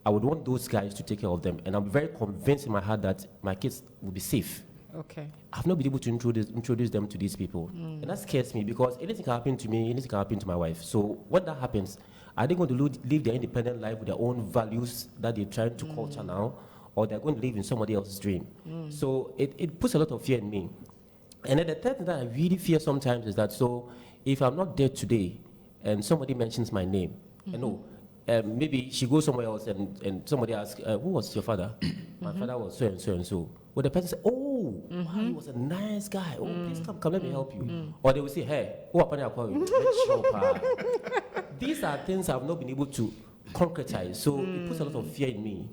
I would want those guys to take care of them. And I'm very convinced in my heart that my kids will be safe. Okay. I've not been able to introduce them to these people. And that scares me because anything can happen to me, anything can happen to my wife. So when that happens, are they going to live their independent life with their own values that they're trying to culture now, or they're going to live in somebody else's dream? So it puts a lot of fear in me. And then the third thing that I really fear sometimes is that, so if I'm not there today and somebody mentions my name, I know, maybe she goes somewhere else and somebody asks, who was your father? My father was so and so and so. Well, the person says, wow, he was a nice guy. Oh, please come, let me help you. Or they will say, hey, who happened to These are things I've not been able to concretize. So it puts a lot of fear in me.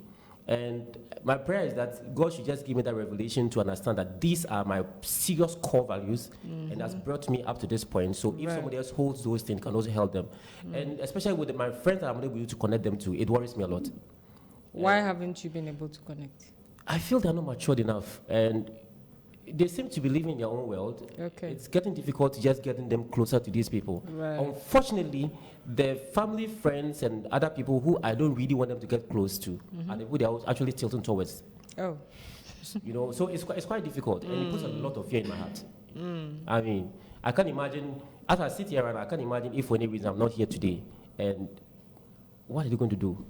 And my prayer is that God should just give me that revelation to understand that these are my serious core values and has brought me up to this point. So if somebody else holds those things, can also help them. And especially with my friends that I'm not able to connect them to, it worries me a lot. Why haven't you been able to connect? I feel they're not matured enough. And they seem to be living in their own world. Okay. It's getting difficult to just getting them closer to these people. Right. Unfortunately, their family, friends, and other people who I don't really want them to get close to are the people they're actually tilting towards. Oh. So it's quite difficult, and it puts a lot of fear in my heart. I mean, I can't imagine, as I sit here and I can't imagine if for any reason I'm not here today, and what are they going to do?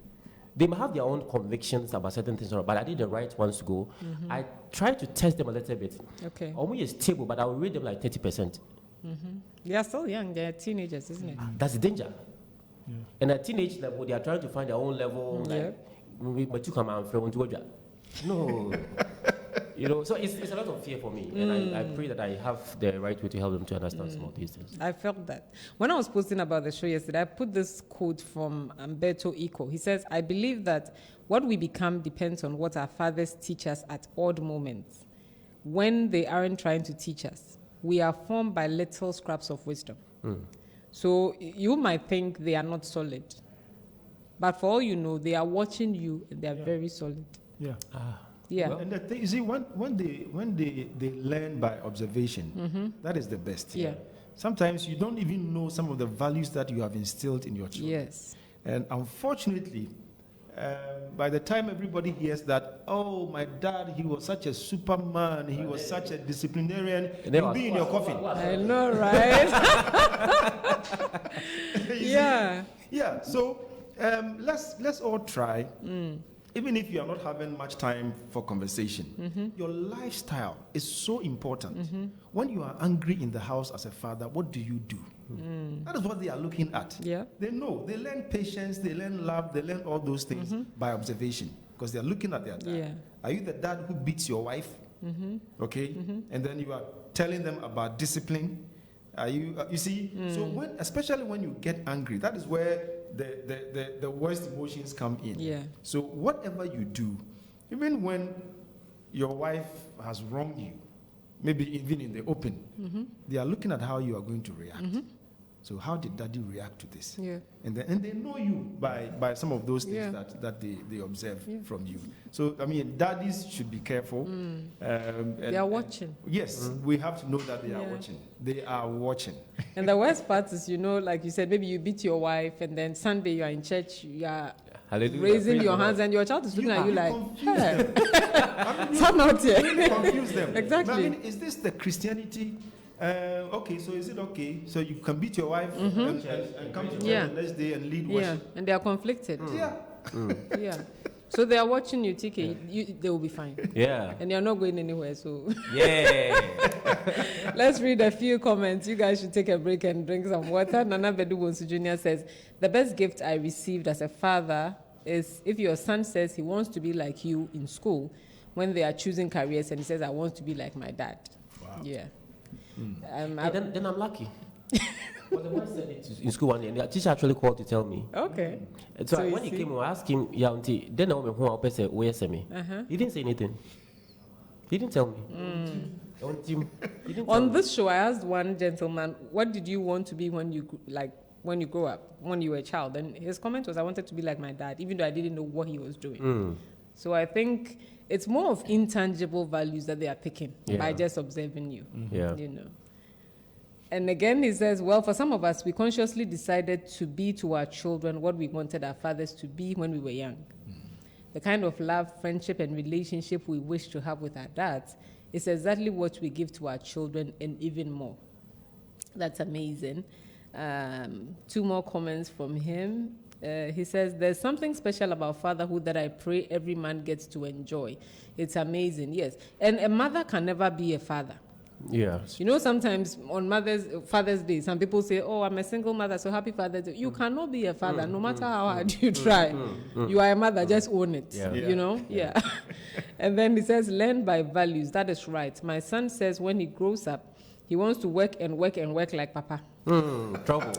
They might have their own convictions about certain things, but are they the right ones to go? I try to test them a little bit. Okay. Only is stable, but I will rate them like 30%. They are still young. They are teenagers, isn't it? That's the danger. Yeah. And at teenage level, they are trying to find their own level. But you come out from no. So it's a lot of fear for me. And I pray that I have the right way to help them to understand some of these things. I felt that. When I was posting about the show yesterday, I put this quote from Umberto Eco. He says, I believe that what we become depends on what our fathers teach us at odd moments. When they aren't trying to teach us, we are formed by little scraps of wisdom. So you might think they are not solid. But for all you know, they are watching you and they are very solid. Yeah. Yeah. Well, and the thing, you see, when they learn by observation, that is the best. Yeah. Sometimes you don't even know some of the values that you have instilled in your children. Yes. And unfortunately, by the time everybody hears that, oh, my dad, he was such a superman, he was such a disciplinarian, you'll be in your coffin. I know, right? Yeah. Yeah, so let's all try. Even if you are not having much time for conversation, your lifestyle is so important. When you are angry in the house as a father, what do you do? That is what they are looking at. Yeah. They know. They learn patience, they learn love, they learn all those things by observation because they are looking at their dad. Yeah. Are you the dad who beats your wife? Okay? And then you are telling them about discipline. Are you, you see? So when, especially when you get angry, that is where the worst emotions come in. Yeah. So whatever you do, even when your wife has wronged you, maybe even in the open, they are looking at how you are going to react. So how did daddy react to this? Yeah. And they know you by some of those things that they observe from you. So, I mean, daddies should be careful. They are watching. Yes, we have to know that they are watching. They are watching. And the worst part is, like you said, maybe you beat your wife and then Sunday you are in church, you are raising your hands and your child is looking at you like, hey, come out here. Really confuse them. Exactly. I mean, is this the Christianity? Okay, so is it okay? So you can beat your wife and come to church the next day and lead worship? Yeah, and they are conflicted. Yeah. Yeah. So they are watching you, TK. They will be fine. Yeah. And you're not going anywhere, so. Yeah. Let's read a few comments. You guys should take a break and drink some water. Nana Bedu Bonsu Jr. says, the best gift I received as a father is if your son says he wants to be like you in school when they are choosing careers and he says, I want to be like my dad. Wow. Yeah. Then I'm lucky. Well, the boy said it in school one day, and the teacher actually called to tell me. Okay. And so when he came, I asked him, yeah, auntie, then I went home, I said, where's me? He didn't say anything. He didn't tell me. On this show, I asked one gentleman, what did you want to be when you grow up, when you were a child? And his comment was, I wanted to be like my dad, even though I didn't know what he was doing. So I think it's more of intangible values that they are picking by just observing you. And again, he says, well, for some of us, we consciously decided to be to our children what we wanted our fathers to be when we were young. The kind of love, friendship, and relationship we wish to have with our dads is exactly what we give to our children and even more. That's amazing. 2 more comments from him. He says, there's something special about fatherhood that I pray every man gets to enjoy. It's amazing, yes. And a mother can never be a father. Yeah. Sometimes on Father's Day, some people say, oh, I'm a single mother, so happy Father's Day. You cannot be a father, no matter how hard you try. You are a mother, just own it, Yeah. And then he says, learn by values. That is right. My son says when he grows up, he wants to work and work and work like Papa. Trouble.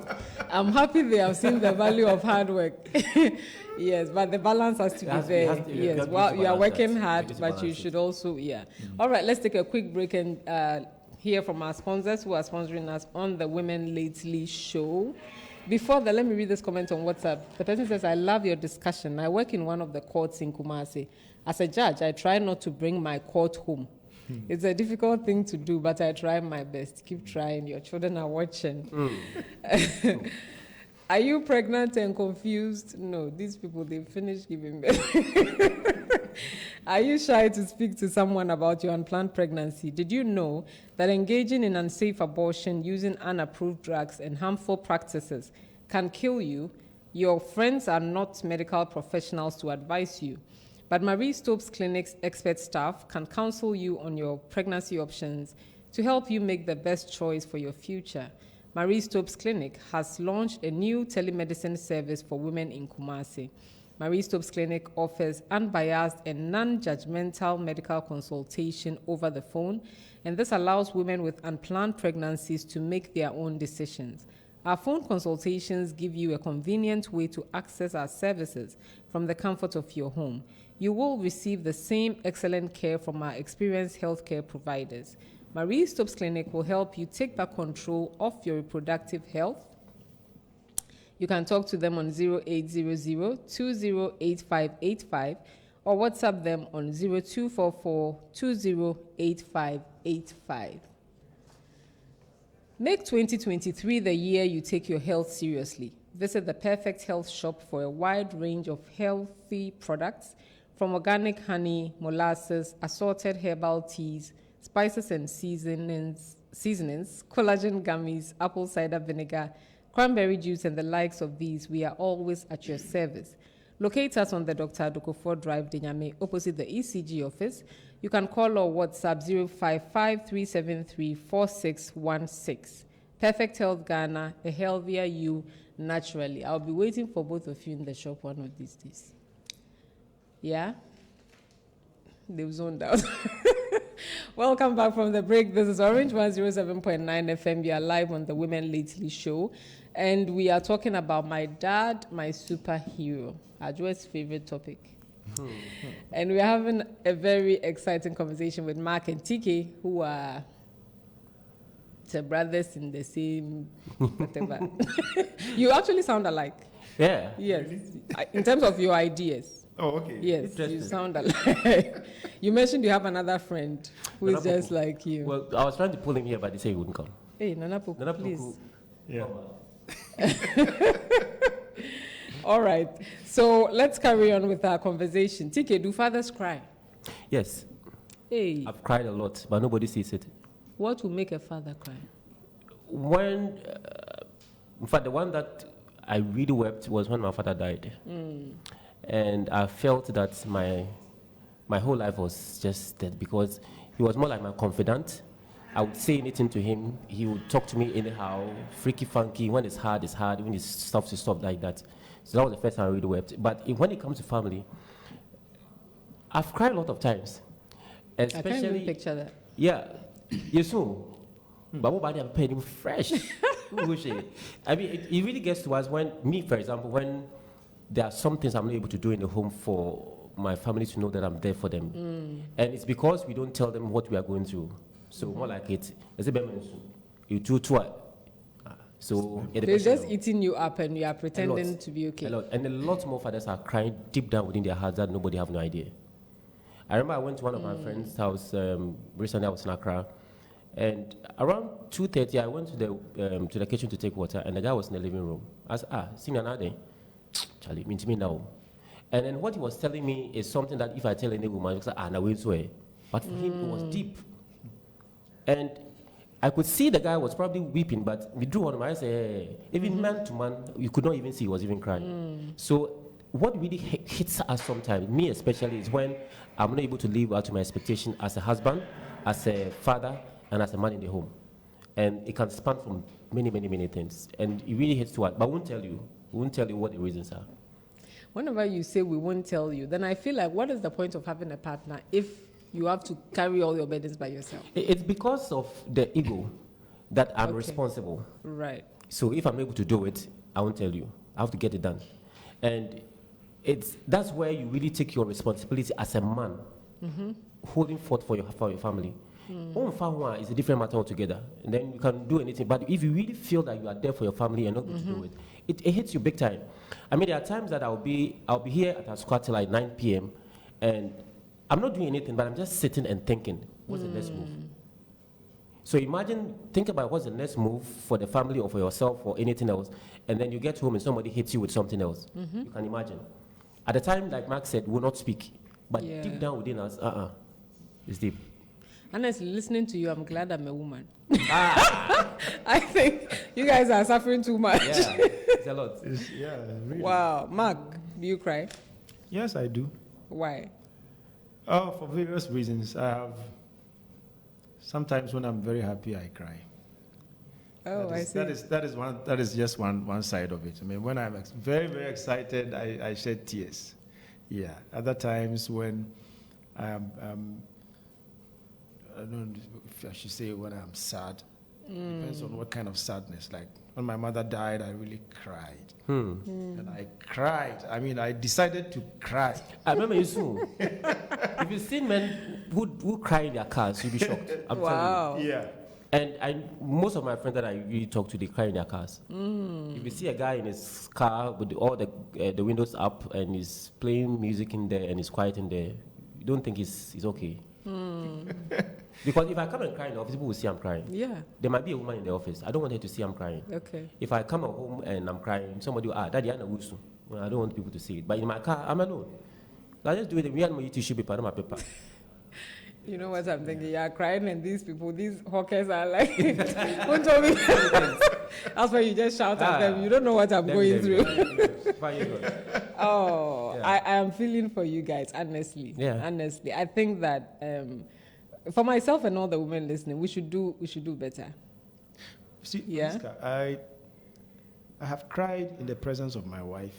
I'm happy they have seen the value of hard work. Yes, but the balance has to be there. Yes, well, you are working hard, but you should also, All right, let's take a quick break and hear from our sponsors who are sponsoring us on the Women Lately show. Before that, let me read this comment on WhatsApp. The person says, I love your discussion. I work in one of the courts in Kumasi. As a judge, I try not to bring my court home. It's a difficult thing to do, but I try my best. Keep trying. Your children are watching. Are you pregnant and confused? No, these people, they finished giving birth. Are you shy to speak to someone about your unplanned pregnancy? Did you know that engaging in unsafe abortion using unapproved drugs and harmful practices can kill you? Your friends are not medical professionals to advise you. But Marie Stopes Clinic's expert staff can counsel you on your pregnancy options to help you make the best choice for your future. Marie Stopes Clinic has launched a new telemedicine service for women in Kumasi. Marie Stopes Clinic offers unbiased and non-judgmental medical consultation over the phone, and this allows women with unplanned pregnancies to make their own decisions. Our phone consultations give you a convenient way to access our services from the comfort of your home. You will receive the same excellent care from our experienced healthcare providers. Marie Stopes Clinic will help you take back control of your reproductive health. You can talk to them on 0800-208585 or WhatsApp them on 0244-208585. Make 2023 the year you take your health seriously. Visit the Perfect Health Shop for a wide range of healthy products, from organic honey, molasses, assorted herbal teas, spices and seasonings, collagen gummies, apple cider vinegar, cranberry juice, and the likes of these. We are always at your service. Locate us on the Dr. Adokofo Drive, Nyame, opposite the ECG office. You can call or WhatsApp 055-373-4616. Perfect Health Ghana, a healthier you naturally. I'll be waiting for both of you in the shop one of these days. Yeah? They've zoned out. Welcome back from the break. This is Orange 107.9 FM. We are live on the Women Lately show. And we are talking about my dad, my superhero. Ajo's favorite topic. And we're having a very exciting conversation with Mark and TK, who are the brothers in the same whatever. You actually sound alike. Yeah. Yes. In terms of your ideas. Oh, okay. Yes, you sound alike. You mentioned you have another friend who is just like you. Well, I was trying to pull him here, but they say he wouldn't come. Hey, Nana Puku, please. Yeah. All right. So let's carry on with our conversation. TK, do fathers cry? Yes. Hey. I've cried a lot, but nobody sees it. What will make a father cry? When, in fact, the one that I really wept was when my father died. And I felt that my whole life was just dead, because he was more like my confidant. I would say anything to him. He would talk to me anyhow, freaky, funky. When it's hard, it's hard. When it's soft, it's soft, like that. So that was the first time I really wept. But when it comes to family, I've cried a lot of times. Especially, I can't even picture that. Yeah, you soon. But nobody ever paid him fresh. I mean, it really gets to us when, me, for example, when there are some things I'm not able to do in the home for my family to know that I'm there for them. And it's because we don't tell them what we are going through. So more like it, you do too. So they're just eating you up and you are pretending to be okay. A lot. And a lot more fathers are crying deep down within their hearts that nobody have no idea. I remember I went to one of my friends' house recently. I was in Accra, and around 2:30 I went to the kitchen to take water, and the guy was in the living room. I said, see me another. Charlie, mean to me now. And then what he was telling me is something that if I tell any woman, it's like, no, it's way. But for him, it was deep. And I could see the guy was probably weeping, but we drew on him. I said, hey. Even man to man, you could not even see he was even crying. So what really hits us sometimes, me especially, is when I'm not able to live out to my expectation as a husband, as a father, and as a man in the home. And it can span from many, many, many things. And it really hits to us, but I won't tell you. We won't tell you what the reasons are. Whenever you say we won't tell you, then I feel like, what is the point of having a partner if you have to carry all your burdens by yourself? It's because of the ego that I'm responsible. Right. So if I'm able to do it, I won't tell you. I have to get it done. And that's where you really take your responsibility as a man, holding forth for your family. It's a different matter altogether. And then you can do anything. But if you really feel that you are there for your family and not going to do it, it hits you big time. I mean, there are times that I'll be here at Asukwa till like 9 p.m. and I'm not doing anything, but I'm just sitting and thinking, what's the next move? So think about what's the next move for the family or for yourself or anything else, and then you get home and somebody hits you with something else. You can imagine. At the time, like Mark said, we'll not speak, but deep down within us, it's deep. Honestly, listening to you, I'm glad I'm a woman. I think you guys are suffering too much. Yeah, it's a lot. Really. Wow. Mark, do you cry? Yes, I do. Why? Oh, for various reasons. Sometimes when I'm very happy, I cry. Oh, I see. That is just one side of it. I mean, when I'm very, very excited, I shed tears. Yeah. Other times when I don't know if I should say when I'm sad. Depends on what kind of sadness. Like when my mother died, I really cried. And I cried. I mean, I decided to cry. I remember you soon. If you've seen men who cry in their cars, you'll be shocked. I'm telling you. Yeah. And most of my friends that I really talk to, they cry in their cars. If you see a guy in his car with all the windows up and he's playing music in there and he's quiet in there, you don't think he's okay. Because if I come and cry in the office, people will see I'm crying. Yeah. There might be a woman in the office. I don't want her to see I'm crying. Okay. If I come home and I'm crying, somebody will, Daddy, I'm wusu. Well, I don't want people to see it. But in my car, I'm alone. I just do it. We have my tissue paper, not my paper. You know what I'm thinking? You're crying, and these people, these hawkers are like, who told me? That's why you just shout at them. You don't know what I'm going through. Oh, yeah. I am feeling for you guys, honestly. Yeah. Honestly, I think that for myself and all the women listening, we should do better. See, yeah. Oscar, I have cried in the presence of my wife.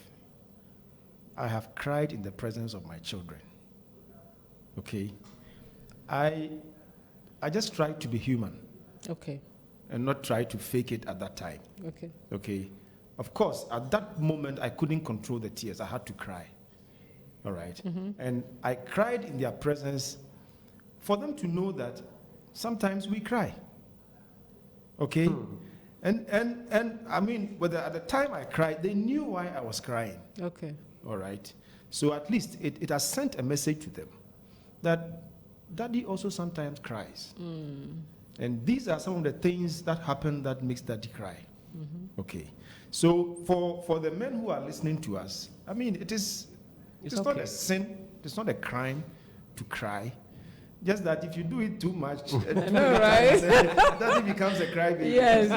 I have cried in the presence of my children. Okay. I just try to be human. Okay. And not try to fake it at that time. Okay. Okay. Of course, at that moment, I couldn't control the tears. I had to cry. All right. Mm-hmm. And I cried in their presence for them to know that sometimes we cry. Okay. And I mean, whether at the time I cried, they knew why I was crying. Okay. All right. So at least it has sent a message to them that Daddy also sometimes cries. And these are some of the things that happen that makes Daddy cry. Mm-hmm. Okay. So for the men who are listening to us, I mean, it's okay. Not a sin, it's not a crime to cry. Just that if you do it too much, I know, right? Daddy becomes a crybaby. Yes.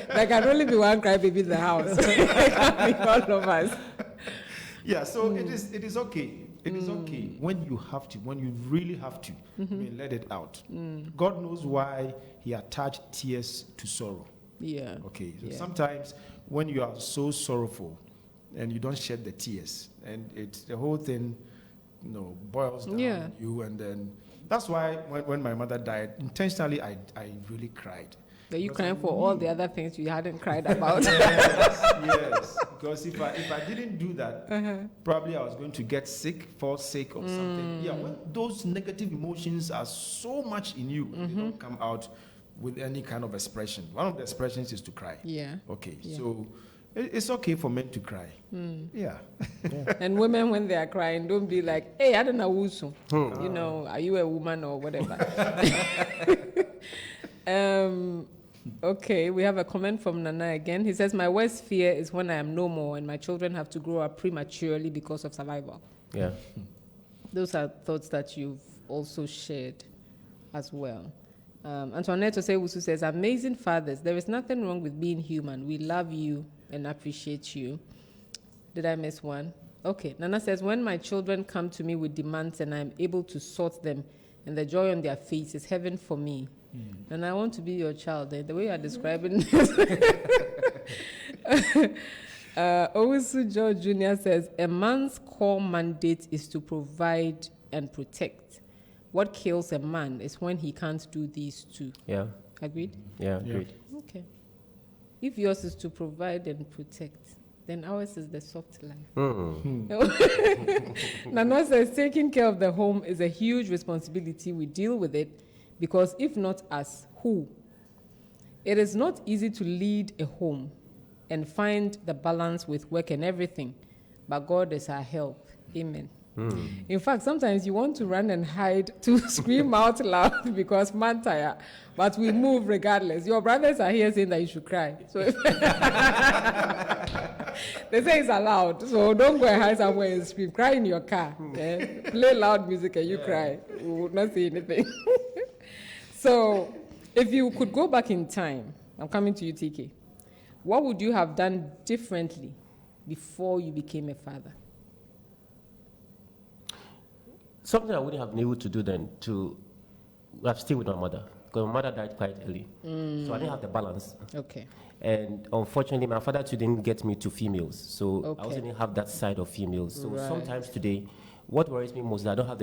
There can only be one crybaby in the house. It can't be all of us. Yeah, so it is okay. It is okay when you have to, when you really have to, I mean, let it out. God knows why He attached tears to sorrow. Yeah. Okay. So sometimes when you are so sorrowful and you don't shed the tears, and it's the whole thing, boils down you, and then that's why when my mother died, intentionally I really cried. Are you crying for all the other things you hadn't cried about? Yes. Because if I didn't do that, probably I was going to get sick, fall sick or something. Yeah, when those negative emotions are so much in you, they don't come out with any kind of expression. One of the expressions is to cry. Yeah. Okay. Yeah. So it's okay for men to cry. Yeah. And women, when they are crying, don't be like, hey, I don't know who's are you a woman or whatever? Okay, we have a comment from Nana again. He says, my worst fear is when I am no more and my children have to grow up prematurely because of survival. Yeah. Those are thoughts that you've also shared as well. Antoinette Osewusu says, amazing fathers. There is nothing wrong with being human. We love you and appreciate you. Did I miss one? Okay. Nana says, when my children come to me with demands and I'm able to sort them and the joy on their face is heaven for me. And I want to be your child. The way you are describing this. Owusu George Jr. says, a man's core mandate is to provide and protect. What kills a man is when he can't do these two. Yeah. Agreed? Yeah, agreed. Okay. If yours is to provide and protect, then ours is the soft life. Nana says, taking care of the home is a huge responsibility. We deal with it. Because if not us, who? It is not easy to lead a home and find the balance with work and everything, but God is our help. Amen. In fact, sometimes you want to run and hide to scream out loud because man tired, but we move regardless. Your brothers are here saying that you should cry. So they say it's allowed, so don't go and hide somewhere and scream. Cry in your car. Play loud music and you cry. We would not say anything. So, if you could go back in time, I'm coming to you, TK, what would you have done differently before you became a father? Something I wouldn't have been able to do then, to have stayed with my mother, because my mother died quite early. So I didn't have the balance. Okay. And unfortunately, my father too didn't get me to females, so I also didn't have that side of females. So sometimes today, what worries me most is I don't have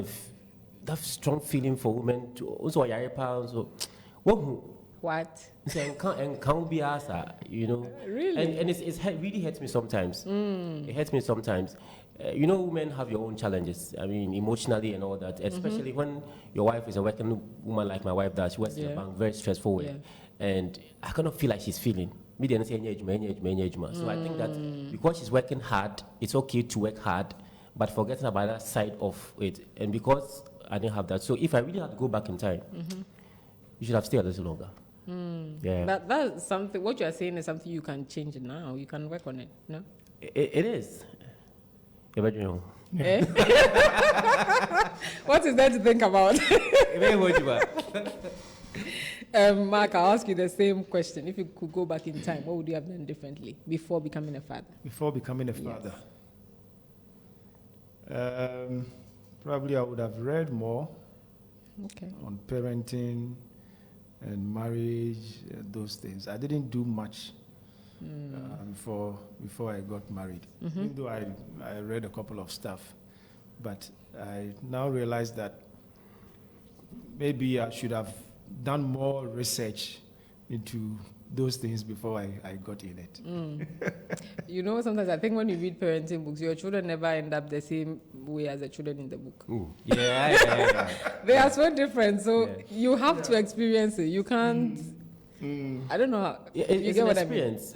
that strong feeling for women to also so what and can't be asked, really, and it really hurts me sometimes. It hurts me sometimes. Women have your own challenges. I mean, emotionally and all that, especially when your wife is a working woman like my wife does. She works in a bank, very stressful way, and I cannot feel like she's feeling. So I think that because she's working hard, it's okay to work hard, but forgetting about that side of it. And because I didn't have that. So if I really had to go back in time, you should have stayed a little longer. Yeah. That's something, what you are saying is something you can change now. You can work on it, no? It is. Eh? What is there to think about? Mark, I'll ask you the same question. If you could go back in time, what would you have done differently before becoming a father? Before becoming a father? Yes. Probably I would have read more on parenting and marriage and those things. I didn't do much before I got married. Even though I read a couple of stuff, but I now realize that maybe I should have done more research into those things before I got in it. You know, sometimes I think when you read parenting books, your children never end up the same way as the children in the book. Ooh. Yeah. They are so different, so you have to experience it. You can't. I don't know how. It's an experience.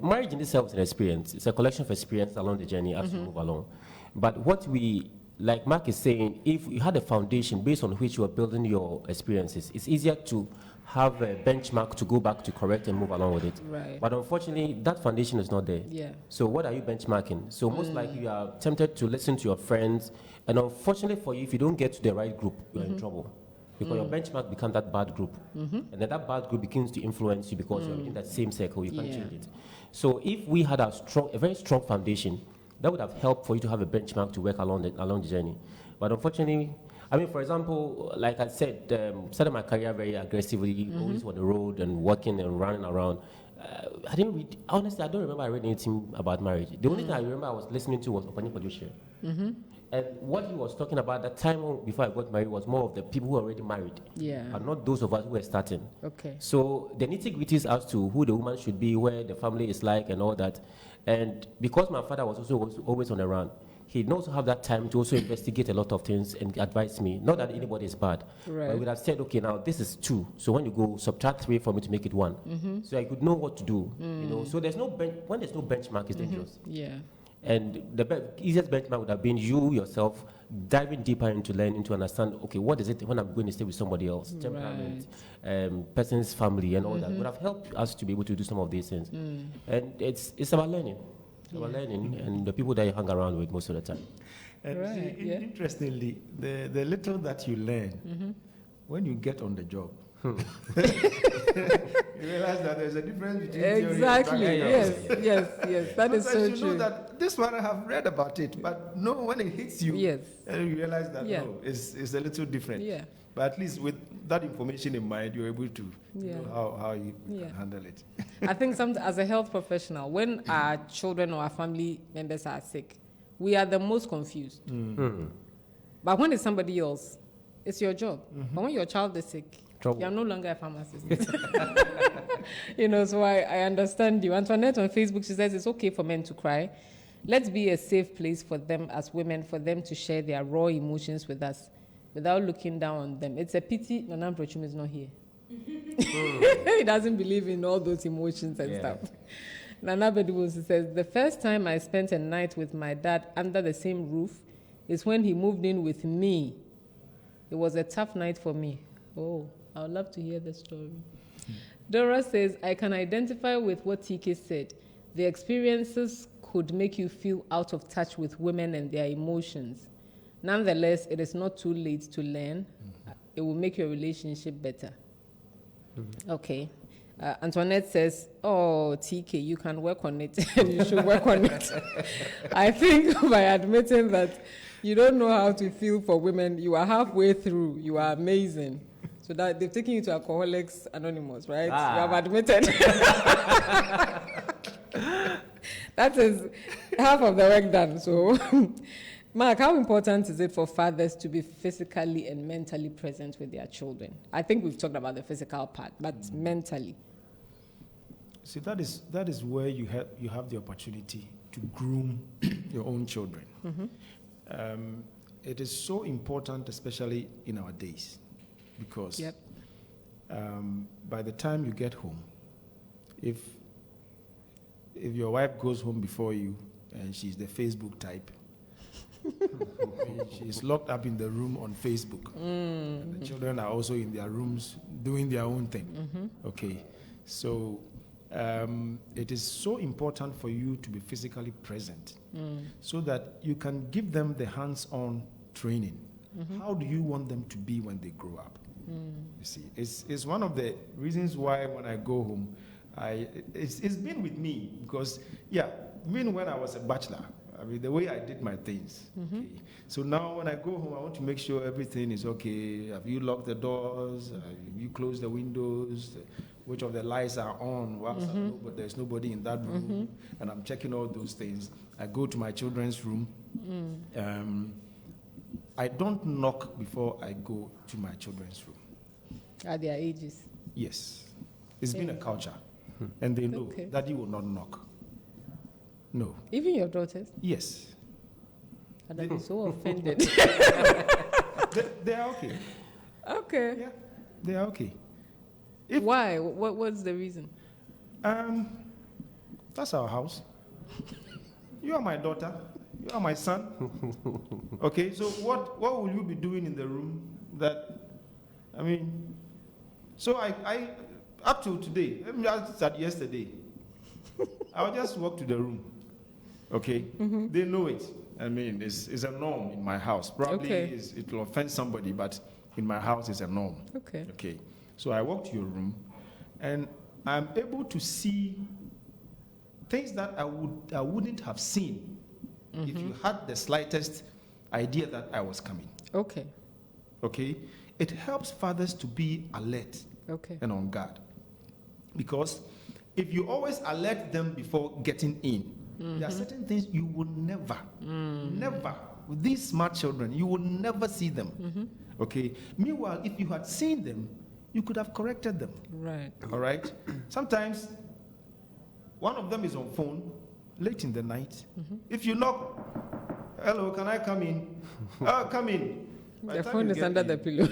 Marriage in itself is an experience. It's a collection of experience along the journey as you move along. But what we, like Mark is saying, if you had a foundation based on which you are building your experiences, it's easier to have a benchmark to go back to correct and move along with it. Right. But unfortunately, that foundation is not there. Yeah. So what are you benchmarking? So most likely you are tempted to listen to your friends. And unfortunately for you, if you don't get to the right group, you're in trouble. Because your benchmark becomes that bad group. And then that bad group begins to influence you because you're in that same circle. You can't change it. So if we had a very strong foundation, that would have helped for you to have a benchmark to work along the journey. But unfortunately, I mean, for example, like I said, started my career very aggressively, always on the road and working and running around. Honestly, I don't remember I read anything about marriage. The only thing I remember I was listening to was Opani Padushia. And what he was talking about that time before I got married was more of the people who are already married. And not those of us who are starting. Okay. So the nitty-gritties as to who the woman should be, where the family is like and all that. And because my father was always on the run, he didn't also have that time to also investigate a lot of things and advise me. Not that anybody is bad, but I would have said, okay, now this is 2. So when you go, subtract 3 for me to make it 1. So I could know what to do. You know, so when there's no benchmark, it's dangerous. Yeah. And the easiest benchmark would have been you yourself diving deeper into learning to understand, okay, what is it when I'm going to stay with somebody else? Temperament, person's family, and all that would have helped us to be able to do some of these things. And it's about learning. About learning and the people that you hang around with most of the time. And interestingly, the little that you learn, when you get on the job, you realize that there's a difference between exactly. Yes. That is so true. You know that this one I have read about it, but no, when it hits you, and you realize that no, it's a little different. Yeah. But at least with that information in mind, you're able to know how you can handle it. I think as a health professional, when our children or our family members are sick, we are the most confused. But when it's somebody else, it's your job. But when your child is sick, you're no longer a pharmacist. You know, so I understand you. Antoinette on Facebook, she says it's okay for men to cry. Let's be a safe place for them as women, for them to share their raw emotions with us without looking down on them. It's a pity Nana Mprochum is not here. He doesn't believe in all those emotions and stuff. Nana Bedibusi says, the first time I spent a night with my dad under the same roof is when he moved in with me. It was a tough night for me. Oh, I would love to hear the story. Dora says, I can identify with what TK said. The experiences could make you feel out of touch with women and their emotions. Nonetheless, it is not too late to learn. It will make your relationship better. Okay. Antoinette says, oh, TK, you can work on it. You should work on it. I think by admitting that you don't know how to feel for women, you are halfway through. You are amazing. So that they've taken you to Alcoholics Anonymous, right? You have admitted. That is half of the work done. So, Mark, how important is it for fathers to be physically and mentally present with their children? I think we've talked about the physical part, but mentally. See, that is where you have the opportunity to groom your own children. It is so important, especially in our days, because by the time you get home, if your wife goes home before you and she's the Facebook type, She's locked up in the room on Facebook. And the children are also in their rooms doing their own thing. Okay, so it is so important for you to be physically present so that you can give them the hands-on training. How do you want them to be when they grow up? You see, it's one of the reasons why when I go home, it's been with me because, even when I was a bachelor, I mean, the way I did my things. Okay. So now when I go home, I want to make sure everything is okay. Have you locked the doors? Have you closed the windows? Which of the lights are on? Whilst but there's nobody in that room. And I'm checking all those things. I go to my children's room. I don't knock before I go to my children's room. At their ages? Yes. It's been a culture. And they know Daddy will not knock. No. Even your daughters? Yes. And I'd be so offended. They are okay. Okay. Yeah, they are okay. Why? What's the reason? That's our house. You are my daughter. You are my son. Okay, so what will you be doing in the room so I up to today, let me just start yesterday, I'll just walk to the room. Okay? They know it. I mean, it's a norm in my house. Probably it will offend somebody, but in my house it's a norm. Okay. So I walk to your room, and I'm able to see things that I wouldn't have seen if you had the slightest idea that I was coming. Okay? It helps fathers to be alert and on guard. Because if you always alert them before getting in, there are certain things you will never, with these smart children, you will never see them. Okay? Meanwhile, if you had seen them, you could have corrected them. Right. All right? Sometimes, one of them is on phone late in the night. If you knock, hello, can I come in? Come in. The phone is under the pillow.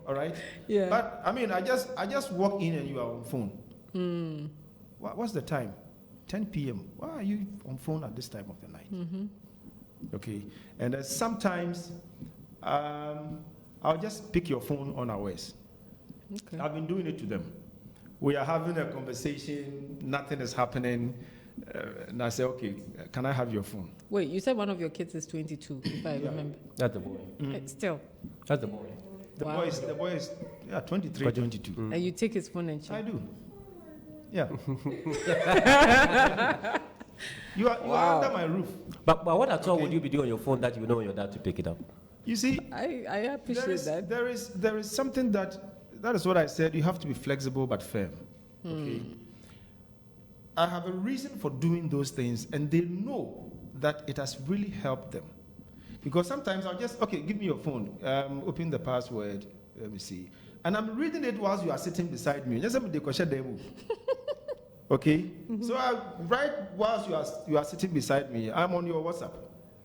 All right? Yeah. But, I just walk in and you are on phone. What's the time? 10 p.m. Why are you on phone at this time of the night? Okay. And sometimes I'll just pick your phone unawares. I've been doing it to them. We are having a conversation, nothing is happening, and I say, okay, can I have your phone? Wait, you said one of your kids is 22, if I remember. That's the boy. Still. That's the boy. The boy is 23, 22. And you take his phone and check? I do. Yeah. You are under my roof. But what at all would you be doing on your phone that you know your dad to pick it up? You see, I appreciate that. There is something that is what I said. You have to be flexible but firm. Okay. I have a reason for doing those things, and they know that it has really helped them. Because sometimes I'll just, give me your phone. Open the password. Let me see. And I'm reading it whilst you are sitting beside me. Okay? So right whilst you are sitting beside me, I'm on your WhatsApp.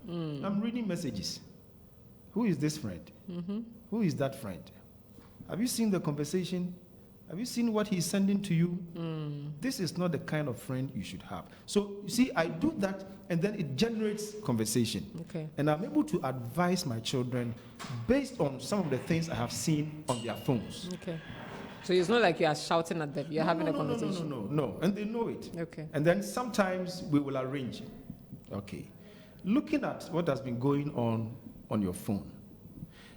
I'm reading messages. Who is this friend? Who is that friend? Have you seen the conversation? Have you seen what he's sending to you? This is not the kind of friend you should have. So, you see, I do that, and then it generates conversation. And I'm able to advise my children based on some of the things I have seen on their phones. So it's not like you are shouting at them. You're having a conversation. No. And they know it. And then sometimes we will arrange. Looking at what has been going on your phone,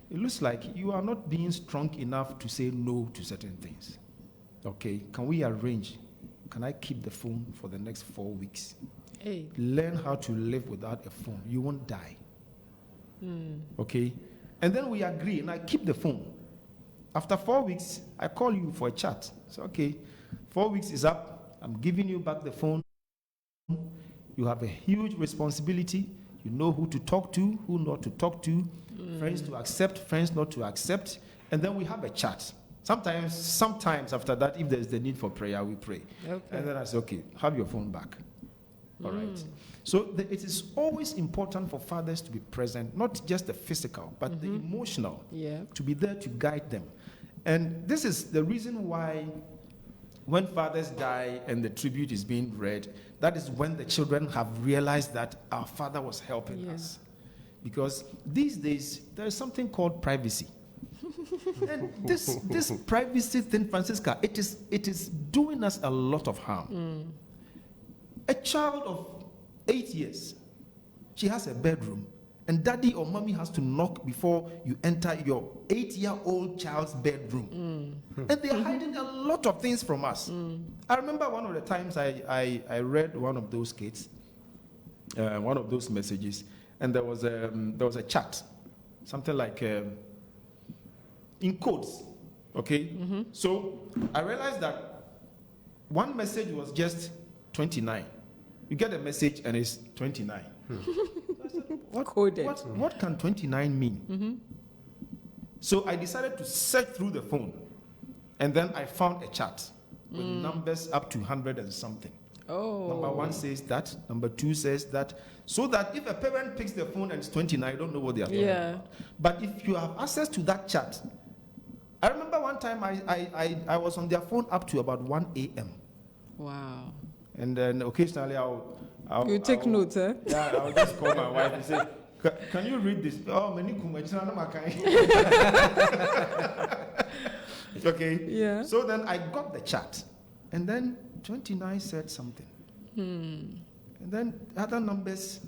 it looks like you are not being strong enough to say no to certain things. Can we arrange? Can I keep the phone for the next 4 weeks? Learn how to live without a phone. You won't die. And then we agree, and I keep the phone. After 4 weeks, I call you for a chat. So, 4 weeks is up. I'm giving you back the phone. You have a huge responsibility. You know who to talk to, who not to talk to, friends to accept, friends not to accept. And then we have a chat. Sometimes after that, if there's the need for prayer, we pray. And then I say, have your phone back. All right. So it is always important for fathers to be present, not just the physical, but the emotional, to be there to guide them. And this is the reason why when fathers die and the tribute is being read, that is when the children have realized that our father was helping us. Because these days, there is something called privacy. And this privacy thing, Francisca, it is doing us a lot of harm. A child of 8 years, she has a bedroom, and daddy or mommy has to knock before you enter your 8-year-old child's bedroom. And they are hiding a lot of things from us. I remember one of the times I read one of those kids, one of those messages, and there was a chat, something like in codes, okay? So I realized that one message was just 29. You get a message and it's 29. So I said, what can 29 mean? So I decided to search through the phone, and then I found a chat with numbers up to 100 and something. Number 1 says that, number 2 says that, so that if a parent picks the phone and it's 29, I don't know what they are talking about. But if you have access to that chat, I remember one time I was on their phone up to about 1 a.m. Wow. And then occasionally I'll take notes, eh? Yeah, I'll just call my wife and say, can you read this? Oh, okay. Yeah. So then I got the chat, and then 29 said something. And then other numbers,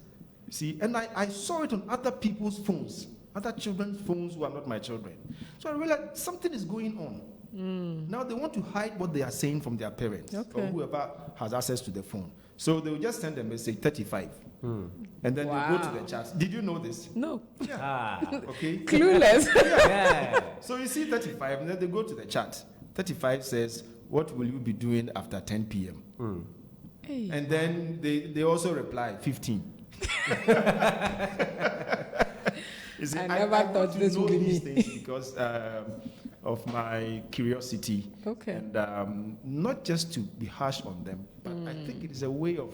you see, and I saw it on other people's phones, other children's phones who are not my children. So I realized something is going on. Now they want to hide what they are saying from their parents or whoever has access to the phone. So they will just send a message, 35. And then they go to the chat. Did you know this? No. Yeah. Okay. Clueless. Yeah. So you see 35, and then they go to the chat. 35 says, what will you be doing after 10 p.m.? Hey. And then they also reply, 15. You see, I never thought this would be me. Things because of my curiosity. Okay. And not just to be harsh on them, but I think it is a way of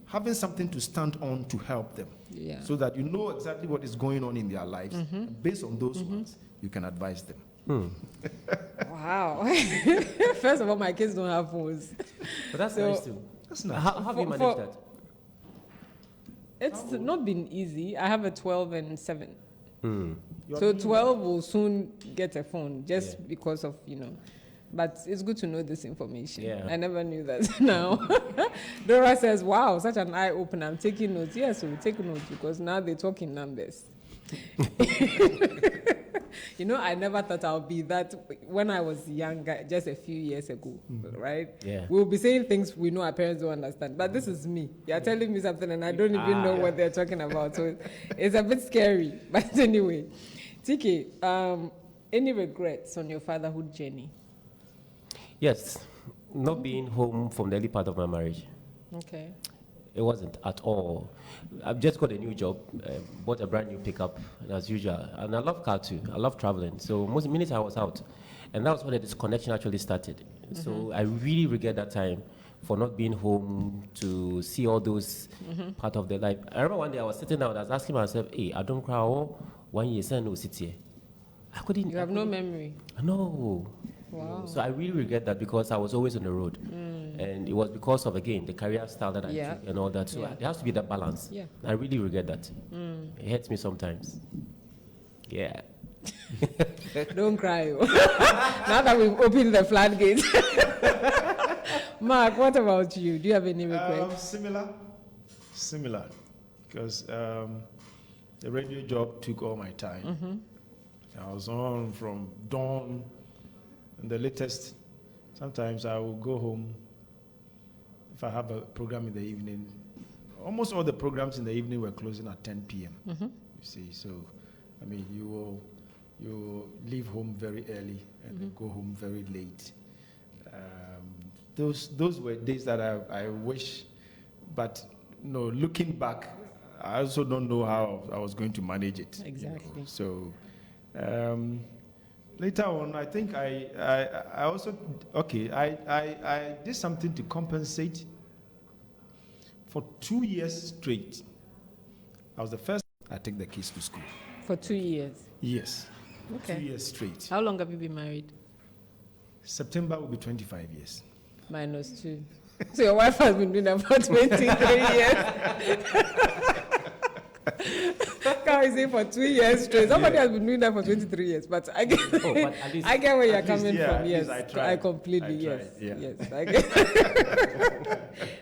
having something to stand on to help them. Yeah. So that you know exactly what is going on in their lives. And based on those ones, you can advise them. Wow. First of all, my kids don't have phones. But that's nice too. That's nice. How have you managed that? It's not been easy. I have a 12 and 7. You're So doing 12 will soon get a phone just because of, but it's good to know this information. Yeah. I never knew that. Now, Dora says, wow, such an eye-opener. I'm taking notes. Yes, we'll take notes because now they talk in numbers. I never thought I'll be that when I was younger, just a few years ago, right? Yeah. We'll be saying things we know our parents don't understand. But this is me. You're telling me something and I don't even know what they're talking about. So it's a bit scary. But anyway, TK, any regrets on your fatherhood journey? Yes. Not being home from the early part of my marriage. Okay. It wasn't at all. I've just got a new job, bought a brand new pickup, as usual. And I love car too. I love traveling. So most minutes I was out. And that was when the disconnection actually started. So I really regret that time for not being home to see all those part of the life. I remember one day I was sitting down, I was asking myself, hey, I don't cry, 1 year, son, no sit here. You have no memory? No. Wow. So I really regret that because I was always on the road. And it was because of, again, the career style that I took and all that. So there has to be that balance. Yeah. I really regret that. It hurts me sometimes. Yeah. Don't cry. Now that we've opened the floodgates. Mark, what about you? Do you have any regrets? Similar. Because the radio job took all my time. I was on from dawn. And the latest, sometimes I will go home if I have a program in the evening. Almost all the programs in the evening were closing at 10 p.m. You see, so I mean, you will leave home very early and then go home very late. Those were days that I wish, but looking back, I also don't know how I was going to manage it. Exactly. So. Later on, I think I also I did something to compensate. For 2 years straight, I was the first. I take the kids to school. For 2 years. Yes. Okay. 2 years straight. How long have you been married? September will be 25 years. -2. So your wife has been doing that for 23 years. How is it for 2 years straight? Somebody has been doing that for 23 years, but I get, I get where you're coming from. Yes, I completely, yes. I get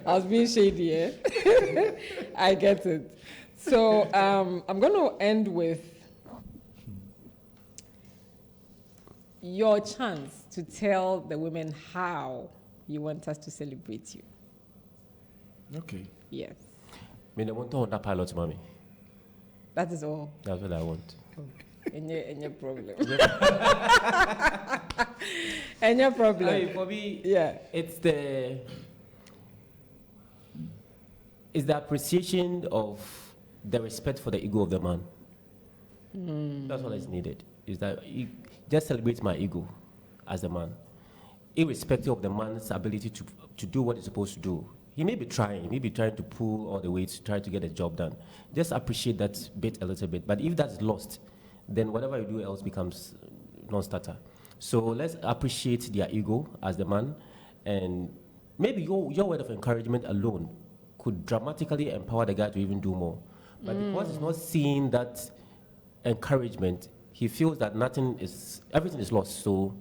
I was being shady, eh? I get it. So I'm going to end with your chance to tell the women how you want us to celebrate you. Okay. Yes. I want to hold that pilot, mommy. That is all. That's what I want. Any problem? Any problem? I mean, for me, yeah, it's the appreciation of the respect for the ego of the man. That's all that's needed. Is that you just celebrate my ego as a man, irrespective of the man's ability to do what he's supposed to do. He may be trying to pull all the weight to try to get the job done. Just appreciate that bit a little bit. But if that's lost, then whatever you do else becomes non-starter. So let's appreciate their ego as the man, and maybe your word of encouragement alone could dramatically empower the guy to even do more. But because he's not seeing that encouragement, he feels that everything is lost. So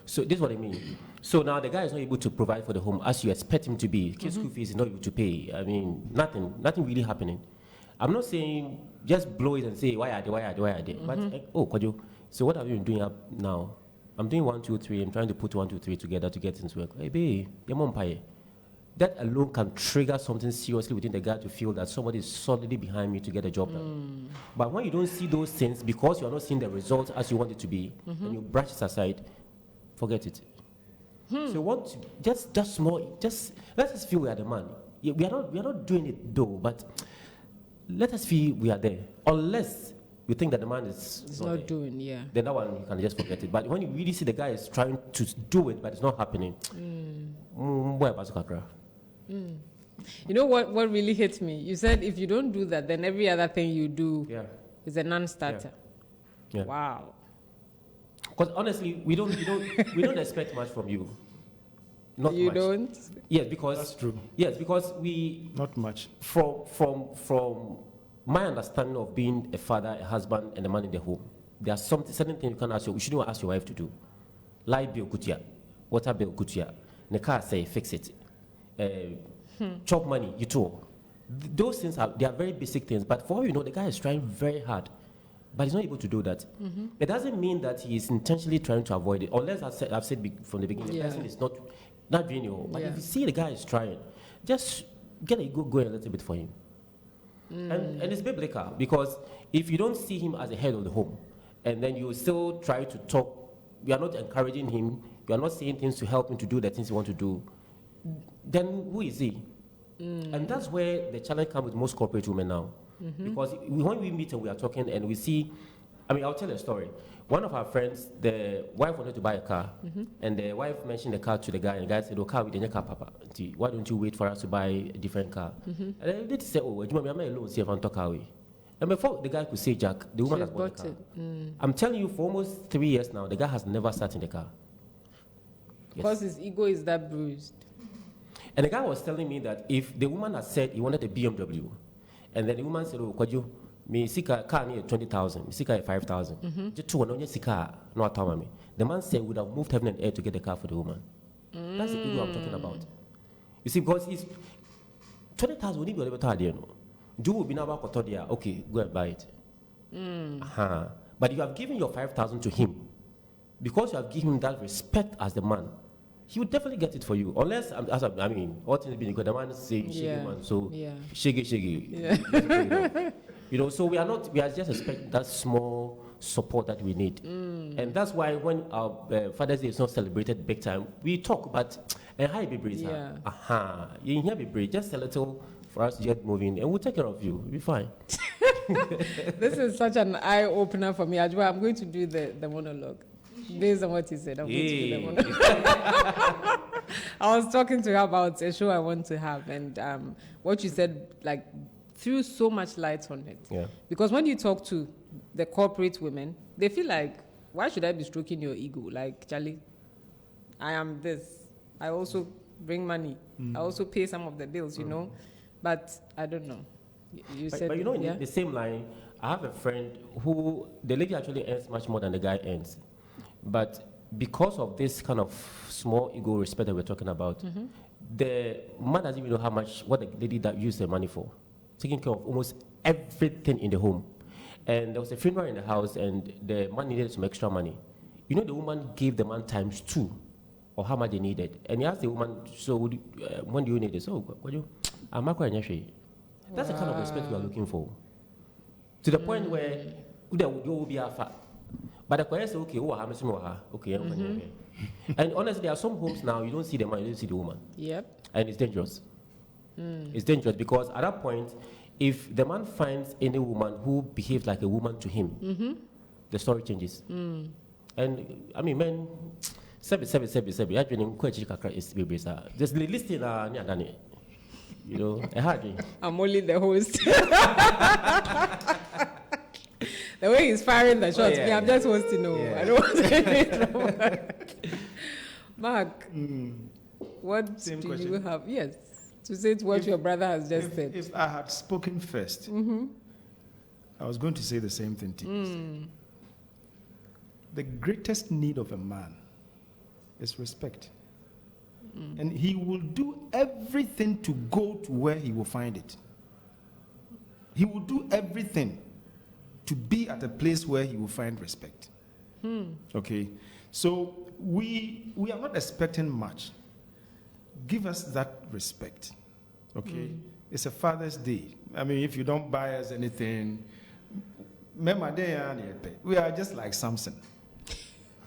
so this is what I mean. So now the guy is not able to provide for the home as you expect him to be. Kids' school fees is not able to pay. I mean, nothing really happening. I'm not saying just blow it and say, why are they? But, Kodua, so what have you been doing up now? I'm doing 1, 2, 3. I'm trying to put 1, 2, 3 together to get into work. Hey, babe, your mom pay. That alone can trigger something seriously within the guy to feel that somebody is solidly behind me to get a job done. But when you don't see those things, because you're not seeing the results as you want it to be, and you brush it aside, forget it. So just let us feel we are the man. We are not doing it though, but let us feel we are there. Unless you think that the man is not doing, yeah. Then that one you can just forget it. But when you really see the guy is trying to do it, but it's not happening, You know what really hits me? You said if you don't do that, then every other thing you do is a non-starter. Yeah. Wow. Because honestly, we don't expect much from you. Not you much. Don't? Yes, because that's true. Yes, because we not much. From my understanding of being a father, a husband, and a man in the home, there are certain things you can ask you shouldn't ask your wife to do. Light bill kutia, water bill kutia, the car say fix it. Chop money, you too. Those things they are very basic things, but for all you know, the guy is trying very hard, but he's not able to do that. It doesn't mean that he is intentionally trying to avoid it, unless I've said from the beginning, the person is not doing it. But if you see the guy is trying, just get a go a little bit for him. And it's biblical, because if you don't see him as a head of the home, and then you still try to talk, you are not encouraging him, you are not saying things to help him to do the things he wants to do, then who is he? And that's where the challenge comes with most corporate women now. Because when we meet and we are talking and we see, I'll tell a story. One of our friends, the wife wanted to buy a car, and the wife mentioned the car to the guy, and the guy said, car with the car, papa. Why don't you wait for us to buy a different car? And then they said, I'm alone, see if I'm talking away. And before the guy could say Jack, the woman has bought the car. I'm telling you, for almost 3 years now, the guy has never sat in the car. Because his ego is that bruised. And the guy was telling me that if the woman had said he wanted a BMW, and then the woman said, Kodua, me sika car near 20,000, me sika 5,000. Just 2 on sika no atama me. The man said would have moved heaven and earth to get the car for the woman. That's the ego I'm talking about. You see, because it's 20,000 would be able to do. Do will be now about okay, go and buy it. But you have given your 5,000 to him, because you have given him that respect as the man. He would definitely get it for you, unless all things being because the man is saying shaggy man, so shaggy. Yeah. So we are just expecting that small support that we need, and that's why when our Father's Day is not celebrated big time, we talk, but hi, be brave, you hear be brave, just a little for us to get moving, and we'll take care of you. We'll be fine. This is such an eye opener for me. Ajwa, I'm going to do the monologue. Based on what he said, I'm going to do the monologue. I was talking to her about a show I want to have, and what you said, like, threw so much light on it. Yeah. Because when you talk to the corporate women, they feel like, why should I be stroking your ego? Like, Charlie, I am this. I also bring money. I also pay some of the bills, you know. But I don't know. You said, but you know, in the same line, I have a friend who, the lady actually earns much more than the guy earns. But because of this kind of small ego respect that we're talking about, the man doesn't even know what the lady that used the money for, taking care of almost everything in the home. And there was a funeral in the house, and the man needed some extra money. You know, the woman gave the man ×2 or how much they needed. And he asked the woman, so when do you need this? Oh, what you? That's the kind of respect we are looking for. To the point where you will be a fat. But the question is, okay, okay. And honestly, there are some homes now, you don't see the man, you don't see the woman. Yep. And it's dangerous. It's dangerous because at that point, if the man finds any woman who behaves like a woman to him, the story changes. And I mean, men, just listening, you know, I'm only the host. The way he's firing the shots, I'm just hosting. I don't want to get in trouble. Mark, what Same do question. you have? Yes, to say to what your brother has just said. If I had spoken first, I was going to say the same thing to you. The greatest need of a man is respect. And he will do everything to go to where he will find it. He will do everything to be at a place where he will find respect. Okay? So we are not expecting much. Give us that respect. Okay? It's a Father's Day. I mean, if you don't buy us anything, we are just like Samson.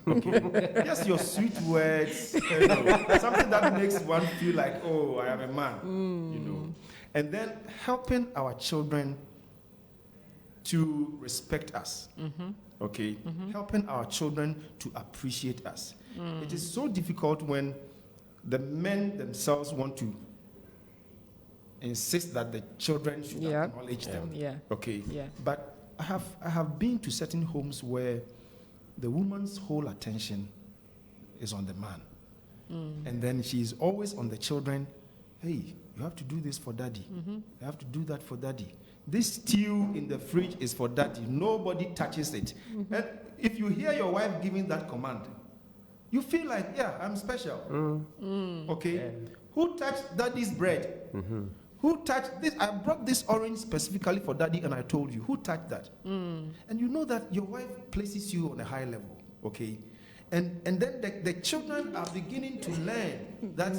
Okay. Just your sweet words, something that makes one feel like, oh, I am a man, you know. And then helping our children to respect us, okay? Helping our children to appreciate us. It is so difficult when the men themselves want to insist that the children should acknowledge them. Okay. But I have been to certain homes where the woman's whole attention is on the man. And then she's always on the children. Hey, you have to do this for daddy. You have to do that for daddy. This stew in the fridge is for daddy. Nobody touches it. And if you hear your wife giving that command, you feel like, yeah, I'm special. Okay? Yeah. Who touched daddy's bread? Who touched this? I brought this orange specifically for daddy and I told you. Who touched that? And you know that your wife places you on a high level, okay? And then the children are beginning to learn that,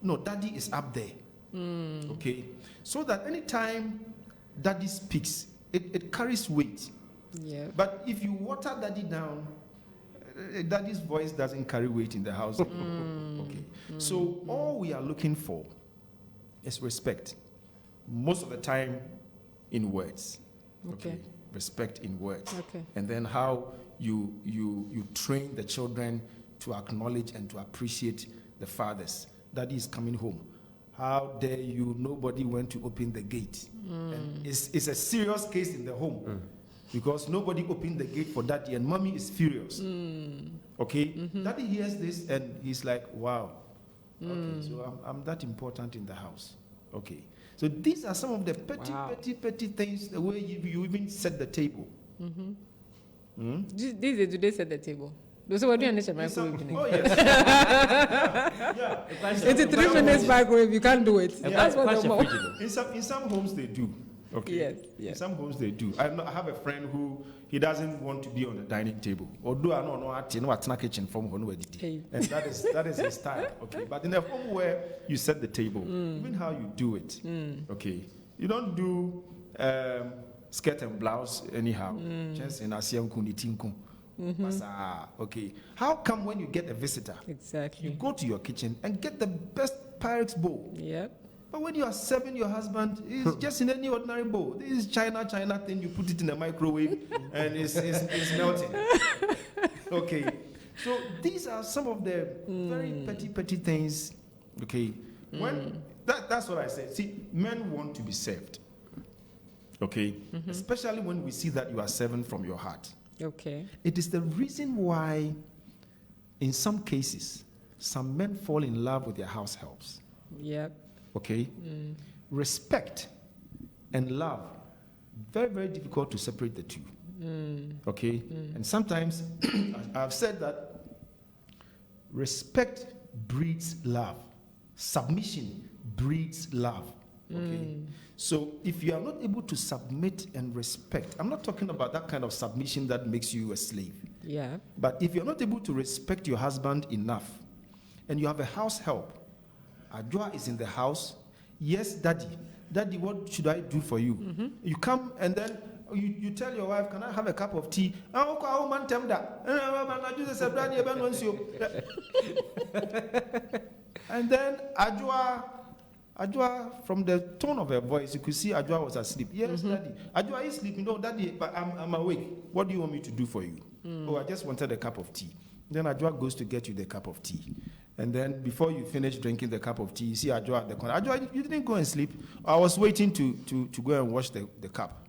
no, daddy is up there, okay? So that anytime daddy speaks, it carries weight. Yeah. But if you water daddy down, daddy's voice doesn't carry weight in the house. Okay. So all we are looking for is respect. Most of the time in words. Okay. Respect in words. Okay. And then how you train the children to acknowledge and to appreciate the fathers. Daddy is coming home. How dare you? Nobody went to open the gate. And it's a serious case in the home. Because nobody opened the gate for daddy and mommy is furious. Okay? Daddy hears this and he's like, wow. Okay, so I'm that important in the house. Okay. So these are some of the petty things, the way you even set the table. These days, do they set the table? So what do you understand microwave? Oh, yes. It's 3 minutes microwave, you can't do it. That's what in some homes they do. Okay. Yes. In some homes they do. I have a friend who he doesn't want to be on the dining table. Although I know what's not kitchen from home, and that is his style. Okay. But in a home where you set the table, even how you do it, okay, you don't do skirt and blouse anyhow. Just in Asian kunitinku. Okay. How come when you get a visitor, exactly, you go to your kitchen and get the best Pyrex bowl? Yep. But when you are serving your husband, it's just in any ordinary bowl. This is China thing. You put it in the microwave and it's melting. Okay. So these are some of the very petty things. Okay. When that's what I said. See, men want to be served. Okay. Especially when we see that you are serving from your heart. Okay. It is the reason why, in some cases, some men fall in love with their house helps. Yep. Okay? Respect and love, very, very difficult to separate the two. Okay? And sometimes I've said that respect breeds love. Submission breeds love. Okay? So if you are not able to submit and respect, I'm not talking about that kind of submission that makes you a slave. Yeah. But if you're not able to respect your husband enough, and you have a house help, Adwoa is in the house, yes, daddy, what should I do for you? You come and then you tell your wife, can I have a cup of tea? And then Adwoa, from the tone of her voice, you could see Adwoa was asleep. Yes, daddy. Adwoa is sleeping. No, daddy, but I'm awake. What do you want me to do for you? Oh, I just wanted a cup of tea. Then Adwoa goes to get you the cup of tea. And then before you finish drinking the cup of tea, you see Adwoa at the corner. Adwoa, you didn't go and sleep. I was waiting to go and wash the cup.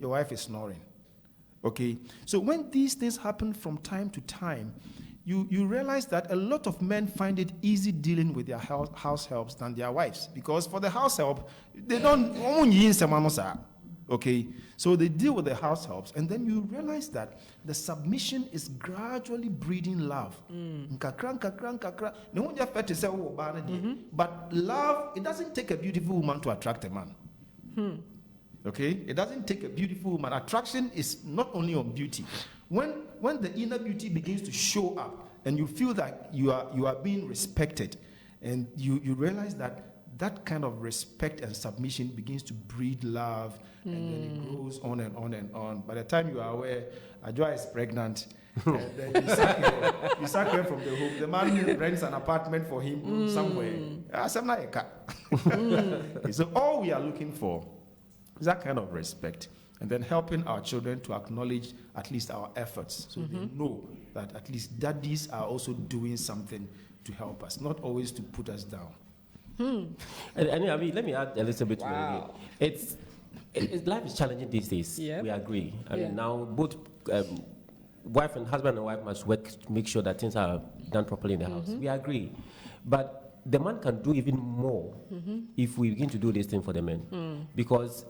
Your wife is snoring. Okay? So when these things happen from time to time, you realize that a lot of men find it easy dealing with their house helps than their wives. Because for the house help, they don't own. Okay? So they deal with the house helps, and then you realize that the submission is gradually breeding love. But love, it doesn't take a beautiful woman to attract a man. Okay? It doesn't take a beautiful woman. Attraction is not only on beauty. When the inner beauty begins to show up, and you feel that you are being respected, and you realize that kind of respect and submission begins to breed love, and then it grows on and on and on. By the time you are aware, Adwoa is pregnant, and then you sack her from the home. The man rents an apartment for him somewhere. So all we are looking for is that kind of respect, and then helping our children to acknowledge at least our efforts, so they know that at least daddies are also doing something to help us, not always to put us down. And I mean, let me add a little bit to it. Life is challenging these days. Yep. We agree. I mean, now both husband and wife must work to make sure that things are done properly in the house. We agree. But the man can do even more if we begin to do this thing for the men. Because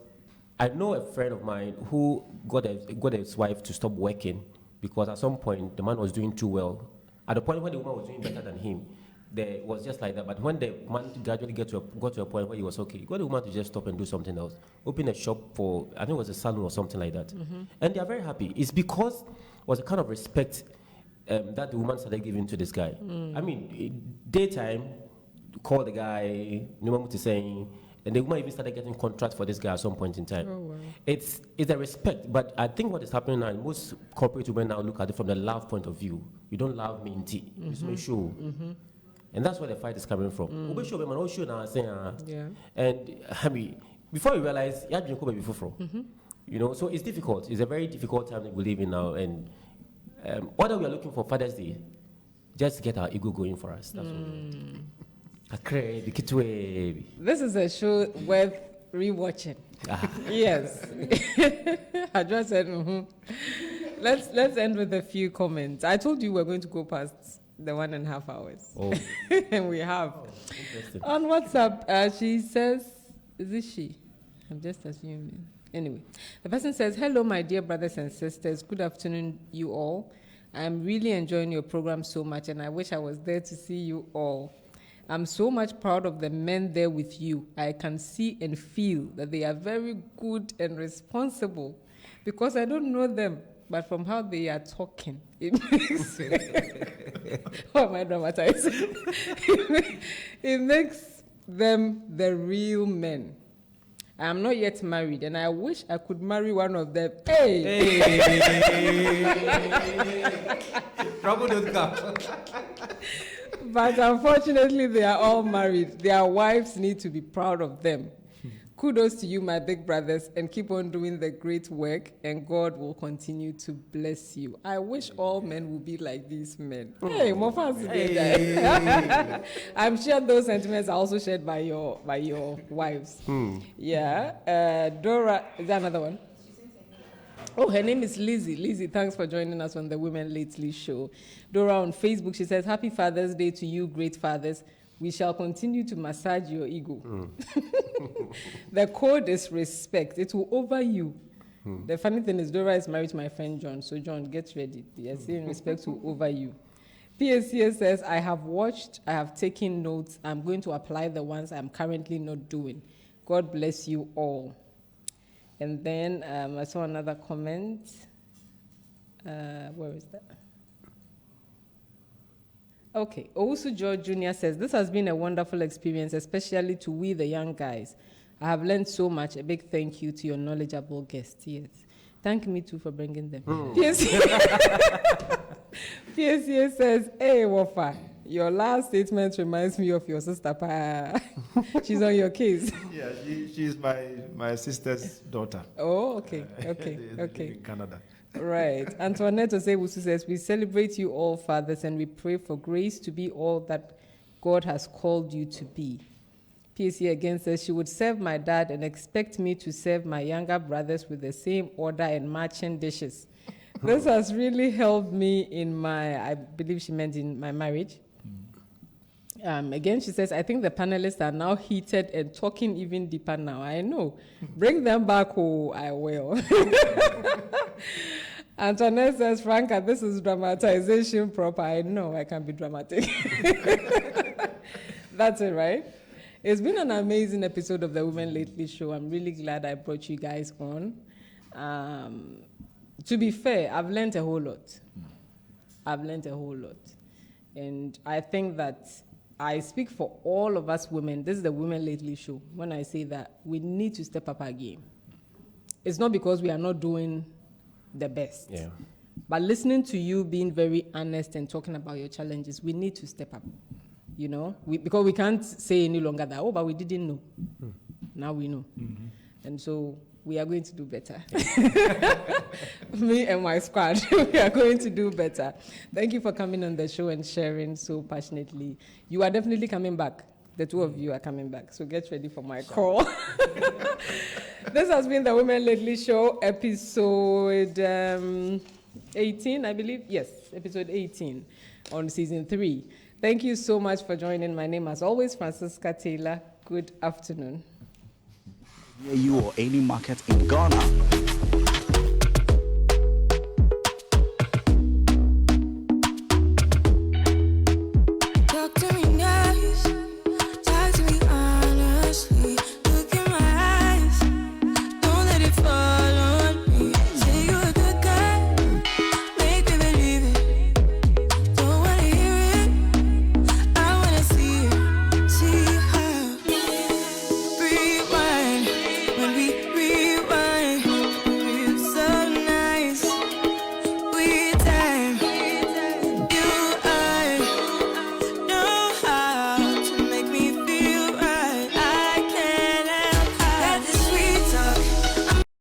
I know a friend of mine who got his wife to stop working because at some point the man was doing too well. At the point when the woman was doing better than him, there was just like that. But when the man gradually got to a point where he was okay, he got the woman to just stop and do something else. Open a shop for, I think it was a salon or something like that. And they are very happy. It's because it was a kind of respect that the woman started giving to this guy. I mean, daytime, call the guy, Nyame saying, and the woman even started getting contracts for this guy at some point in time. Oh, wow. It's a respect, but I think what is happening now, most corporate women now look at it from the love point of view. You don't love me in tea. You just make sure. And that's where the fight is coming from. And I mean, before you realize, you have been before. You know, so it's difficult. It's a very difficult time that we live in now. And whether we are looking for Father's Day, just get our ego going for us. That's what. This is a show worth rewatching. Yes. I just said, Let's end with a few comments. I told you we're going to go past the 1.5 hours. Oh. And we have. Oh, on WhatsApp, she says, is it she? I'm just assuming. Anyway, the person says, hello, my dear brothers and sisters. Good afternoon, you all. I'm really enjoying your program so much, and I wish I was there to see you all. I'm so much proud of the men there with you. I can see and feel that they are very good and responsible because I don't know them, but from how they are talking, it makes why am I dramatizing? It makes them the real men. I am not yet married, and I wish I could marry one of them. Hey! Trouble don't come. But unfortunately, they are all married. Their wives need to be proud of them. Kudos to you, my big brothers, and keep on doing the great work, and God will continue to bless you. I wish all men would be like these men. Hey, more fancy guys. I'm sure those sentiments are also shared by your wives. Yeah. Dora, is that another one? Oh, her name is Lizzie. Lizzie, thanks for joining us on the Women Lately show. Dora on Facebook, she says, Happy Father's Day to you, great fathers. We shall continue to massage your ego. The code is respect. It will over you. The funny thing is, Dora is married to my friend John. So, John, get ready. They are saying respect will over you. PSCS says, I have watched, I have taken notes. I'm going to apply the ones I'm currently not doing. God bless you all. And then I saw another comment. Where is that? Okay. Owusu George Jr. says, this has been a wonderful experience, especially to we, the young guys. I have learned so much. A big thank you to your knowledgeable guests. Yes. Thank me too for bringing them. PSCA says, hey, Wafa, your last statement reminds me of your sister. She's on your case. Yeah, she's my sister's daughter. Oh, okay. In Canada. Right. Antoinette Osewusu says, we celebrate you all, fathers, and we pray for grace to be all that God has called you to be. PSC again says, she would serve my dad and expect me to serve my younger brothers with the same order and matching dishes. This has really helped me in I believe she meant in my marriage. Again, she says, I think the panelists are now heated and talking even deeper now. I know. Bring them back, oh, I will. Antoinette says, Franca, this is dramatization proper. I know I can be dramatic. That's it, right? It's been an amazing episode of the Women Lately show. I'm really glad I brought you guys on. To be fair, I've learned a whole lot. And I think that I speak for all of us women. This is the Women Lately show. When I say that, we need to step up our game. It's not because we are not doing the best. Yeah. But listening to you being very honest and talking about your challenges, we need to step up. You know? Because we can't say any longer that, oh, but we didn't know. Now we know. Mm-hmm. And so we are going to do better. Me and my squad, we are going to do better. Thank you for coming on the show and sharing so passionately. You are definitely coming back. The two of you are coming back. So get ready for my call. This has been the Women Lately show, episode 18, I believe. Yes, episode 18 on season 3. Thank you so much for joining. My name, as always, Francisca Taylor. Good afternoon. Near you or any market in Ghana.